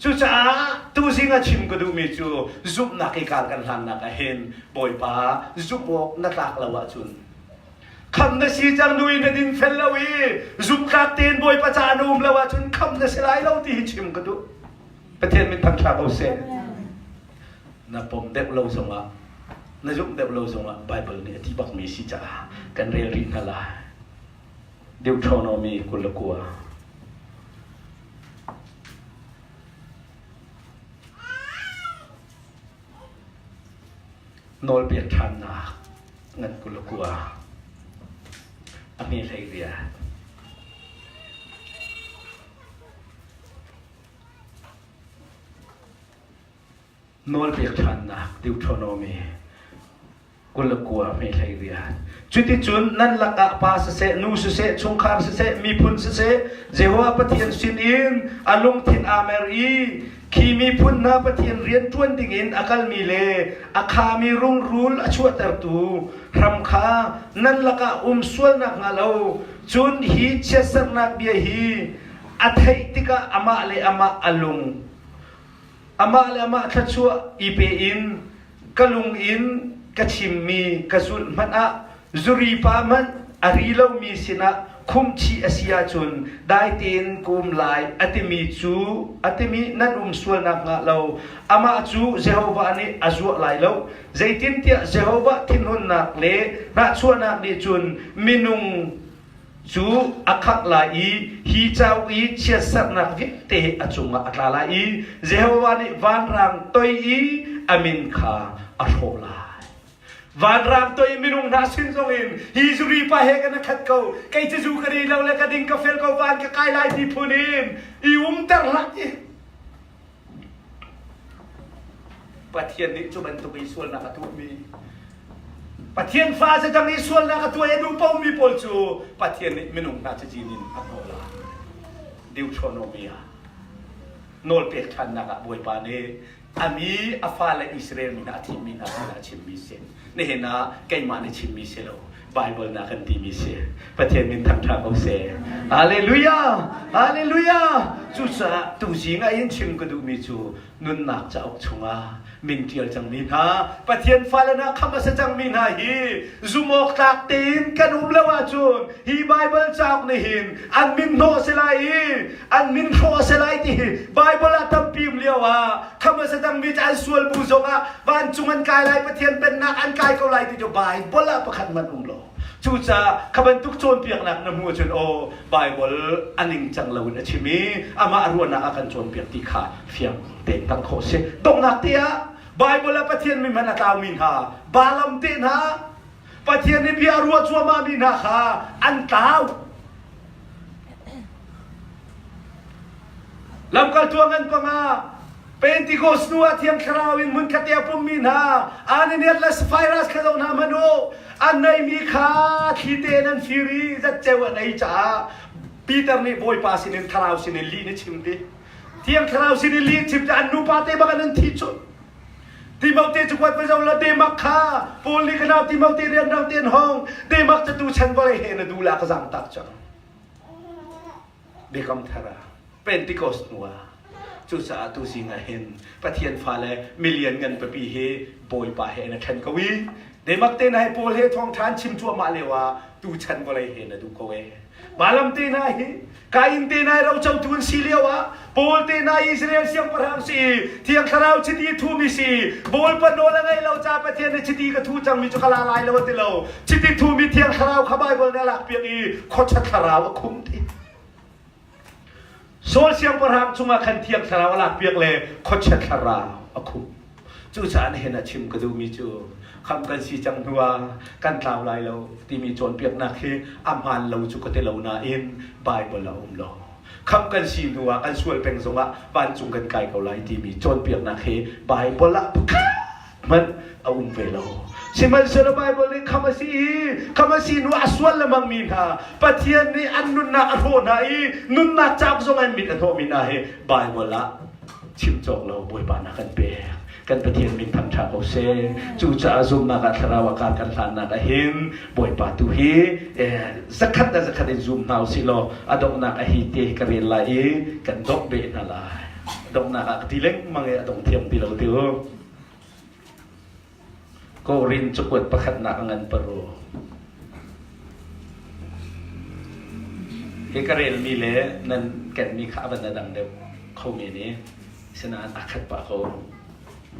สุจ้าตูสิงห์ชิมก็ดูมีจูซุปนักอีการกันหันนักเห็นปอยป้าซุปโบกนักลักละวะจุนคำนั้นสีจังดุยนั่นดินเฟลลาวีซุปกัดเตียนปอยป้าจานุมละวะจุนคำนั้นสลายเราที่ชิมก็ดูประเทศมันทำชาเอาเซนนะผมเด็กเราส่งละนะซุปเด็กเราส่งละไบเบิลเนี่ยที่บักมีสีจ้ากันเรียนรินนั่นละเดี๋ยวทรอนมีกุลกัวโนลเปียกชันนักเงินกุลกัวอันนี้ใช่เรีย โนลเปียกทันนะดิวโทโนมีกุลกัวไม่ใช่เรียนจุดที่จุนนั่นละกะปาสเสนูสเสชงคารสเสมีพุนสเสเจหัวปะเทียนสินอินอลุงทินอาเมรีขีมีพุนนาปะเทียนเรียนจวนดิ่งอินอากาลมีเลอาคามีรุงรูลอชวตรตูรำคานั่นละกะสวลนักงาเลาจุนฮีเชสนักเบียฮีอัฐิติกะอามาเลอามาอลุงอามาเลอามาทัชวอีเปอินกะลุงอินกะชิมมีกะสุลมันอะจุรีปามันอารีเลามีสินะคุมชีอาเซียจุนได้เตียนกุมลายอัติมีจูอัติมีนั่นสวลนักงาเลาอามาจูเจโฮวานี่อาจวลายเลาใจตินเตียเจโฮวาทินหุนนักเลรัชวนักดิจุนมินุงจูอักขลายฮีเจ้าอีเชียสักนักวิเตอจุงอักลายเจโฮวานี่วันรังตอยอีอามินคาอัชโฮลาวันรังตอยมินุงนาสินซงอินฮีจุรีปะเฮกันนักขัดเขาไก่จะจูกรีเราเลกดิ่งกาเฟลเขาวันก็ไกลลายที่พูนินอีเตอร์ลักอีประเทศนี้จุบันตุบีส่วนนักตุมีประเทศฟ้าจะจังนี้ส่วนนักตัวเอดูปอมมีปอลจูประเทศนี้มินุงนาจะจีนินอัตโนลาดิวชโนเมียโนลเปียกชันนักบวยปานีอามีอาฟาเลอิสราเอลมินาทีมินาชิมมิเซนนี่เห็นนะแกมาในชิมมิเซโลไบเบิลนักกันทีมิเซประเทศมินทางทางเอาเซฮาเลลูยาฮาเลลูยาจุดสะตุสิงายินชิมกระดูมิจูนุนนักจะออกชงอามินเทียจังมินฮาประเทศฟ้าเลนะคำว่าจังมินฮาฮีซุมอกตักตีนกันเลวาจูนฮีไบเบิลจากนี่หินอันมินโนเซลายอันมินโนเซลายที่ไบเบิลตัมพิมเลียวาคำว่าจังมิจอันส่วนบูซงอาวันจุงอันกายไลประเทศเป็นนักอันกายเขาไลที่จะไบเบิลประคันมันโลจูจ้าขบันทุกโจนเปียกหนักน้ำหัวจนโอไบเบิลอันนิงจังเลวนะชิมีอามาอรวนนักอากันโจนเปียกที่ขาเฟียงเต็งตั้งโคเซตรงนักเตียไบเบิลประเทศมีมันตาวมินฮาบาลัมเตนฮาประเทศนี้พิอารัวจัวมามินฮาอันตาวลำกัลตัวเงินปังอาเป็นที่โกสนัวเทียมคราวอินมุนคติอาปุ่มมินฮาอันนี้เนี่ยลัสไฟรัสขดาวนามันโออันไหนมีขาขีเตนันฟิรีจัดเจ้าไหนจ้าปีเตอร์นี่บอยปาสินินคราวสินิลีนี่ชิมดิเทียมคราวสินิลีชิมแต่อันนูปาเตบักันนันที่จุดที่มักเตจุกวัดไปเราละเดมักขาปูลิขนาดที่มักเตเรียนดังเตียนห้องเดมักจะดูฉันก็เลยเห็นดูแลกระสังตักจังเบคอมทาราเป็นที่โกสนัวจุสาตุสิงห์เห็นประเทศฟ้าเลยมิเลียนเงินไปปีเฮบอยป่าเฮนะฉันก็วิเดมักเตนให้โปลเฮทองทานชิมจัวมาเลวะดูฉันก็เลยเห็นดูก็เอบาลัมเตนให้กายินเตนให้เราเจ้าตุนซีเลียวะโปลเตนให้อิสราเอลเสียงประหารสีเที่ยงคราวชิดีทูมิสีโปลปนโนละไงเราจะประเทศในชิดีกระทูจังมีจุกลาลายแล้วติเราชิดีทูมีเที่ยงคราวขบายบนนั่นแหละเปียกีโคชัดคราวคุ้มที่โซเชียลประหารจุมาขันเทียงคราวหลักเปียกเลยโคชัดคราวคุ้มจูจานเห็นชิมกระดูมีจูคำกันสีจังหัวกันกล่าวลายเราที่มีโจรเปียกนักเฮอามันเราจุกเตเรานาอินไบเบิลเราเราคำกันสีหัวกันช่วยเป็นสงะบ้านจุงกันไกลเขาลายที่มีโจรเปียกนักเฮไบเบิลละมันเอาเวลาใช่ไหมสุรไบเบิลนี่คำสีนัวส่วนละมังมีนาประเทศนี้อันนุนนักโทษนะนุนนักจับสมัยมิดอันโทษมีนาเฮไบเบิลละชิมจอกเราบวยปานักกันเปียกันประเทศมินทังชาโอเซจูจ่าซุมนักทราวการกันลานนักหินบวยปาตุฮีสักขัดแต่สักขัดซุมนาวสิโลอดงนักหิเตกเรียนลายกันดอกเบนอะไรดอกนักที่เล็กมังเอดงเทียมที่เราเดียวก็รินจุกวดประคัดนักเงินปรูเฮกเรียนมีเล่นั่นแกนมีข้าบันดังเดียวเขามีนี้ฉะนั้นอาคัดปะเขา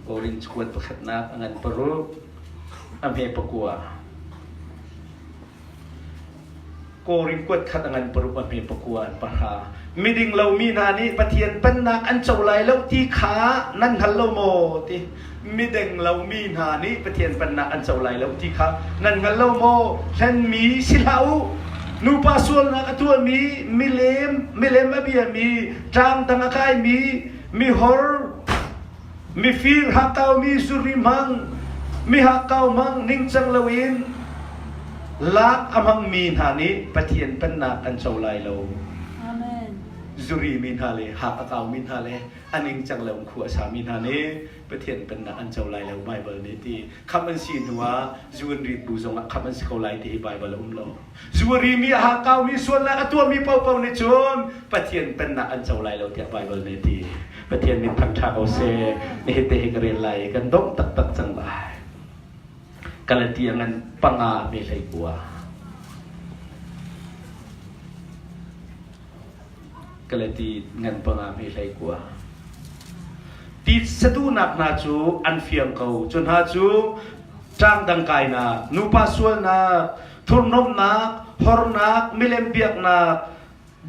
โอรินสควดประคัดนักเงินปรูอเมปกัวโกรินกวดขัดเงินปรูอเมปกัวปะฮามิดิงเรามีนานี้ปะเทียนเป็นนักอันเจ้าไหลแล้วที่ขานั่นฮัลโลโมที่มิดิงเรามีนานี้ปะเทียนเป็นนักอันเจ้าไหลแล้วที่ขานั่นฮัลโลโมฉันมีสิลานูปาส่วนนักตัวมีมิเลมมาเบียมีจางตังกายมีฮอร์ mi feel hakaw mi surimang mi hakaw mang ning chang lawin lak amang min hani pathian pan na kan chaulai lo Amen. zuri min hale hakaw min hale aning chang law khu asa min hani pathian pan na an chaulai lo bible ni ti khaman sin huwa zuan ri bu zong khaman skolai ti bible lo zuri mi hakaw mi suan la atwa mi pau pau ni chon pathian pan na an chaulai lo ti bible ni ti pathian min thang tha au se ni te he kare lai kan dom tak tak chang lai kalatiangan panga mi lai bua kalati ngan panga mi lai bua ti satu nak na chu an fiang kau chun ha chu trang dang kai na nupa sual na thurnom na hor na milem biak na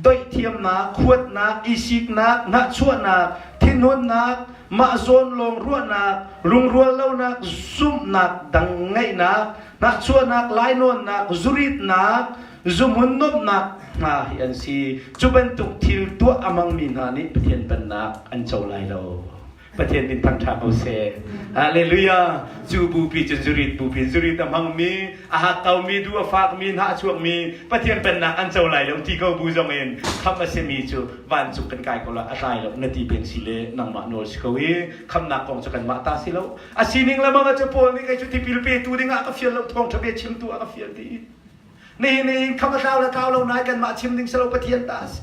doi thiam na khuat na isik na na chua na thinun na ma zon long ruwa na lung ruwa lo na zum na dang ngai na na chua na lai non na zurit na zumun nom na yan si chuban tuk thil tu amang min ha ni pathian ban na an chau lai lo pathian din thang tha au se hallelujah chu bu pi chen zurit bu pi zurit amang mi aha tau mi du afak mi na chuak mi pathian ban na an chau lai lo ti ko bu zong en kham ma se mi chu van chu kan kai ko la atai lo na ti pen si le nang ma nol si ko wi kham na kong chu kan ma ta si lo asining la mga chapol ni kai chu ti pil pe tu ding a ka fiel lo thong thabe chim tu a ka fiel ti ni kham ma tau la kau lo nai kan ma chim ding selo pathian tas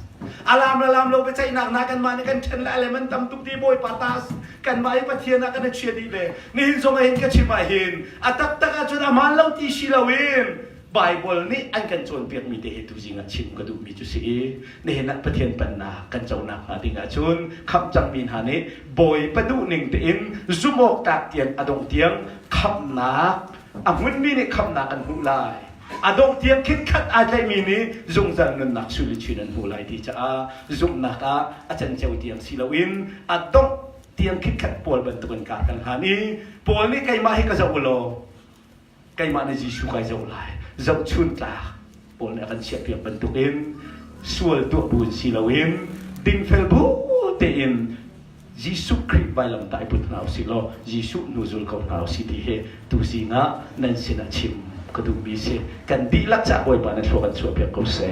alam la lam lo pe chai nak na kan ma ni kan chen la element tam tuk ti boy patas kan mai pathian na kan chhe di le ni hin so ma hin ka chi ma hin atak tak a chu na man lo ti si lo win Bible ni an kan chon piak mi te he tu jinga chim ka du mi chu si ne na pathian pan na kan chau na ha dinga chun kham chang min ha ni boy pa du ning te in zumok tak tian adong tiang kham na amun mi ni kham na kan hu lai adong tiang khit khat a lai mi ni zung zan ngun nak su li chin an hu lai ti cha a zum na ka a chan cheu tiang si lo in adong tiang khit khat pol ban tu kan ka kan ha ni pol ni kai ma hi ka zo lo kai ma ni jisu kai zo lai dẫu chun ta bốn là kan siap yang bentukin sual tu bun silawin ding felbu tein Jisu Christ by lam tai put nau silo Jisu nuzul kau nau siti he tu singa nan sinachim kadung bise kan dilak sa koy pa na so kan so pya ko se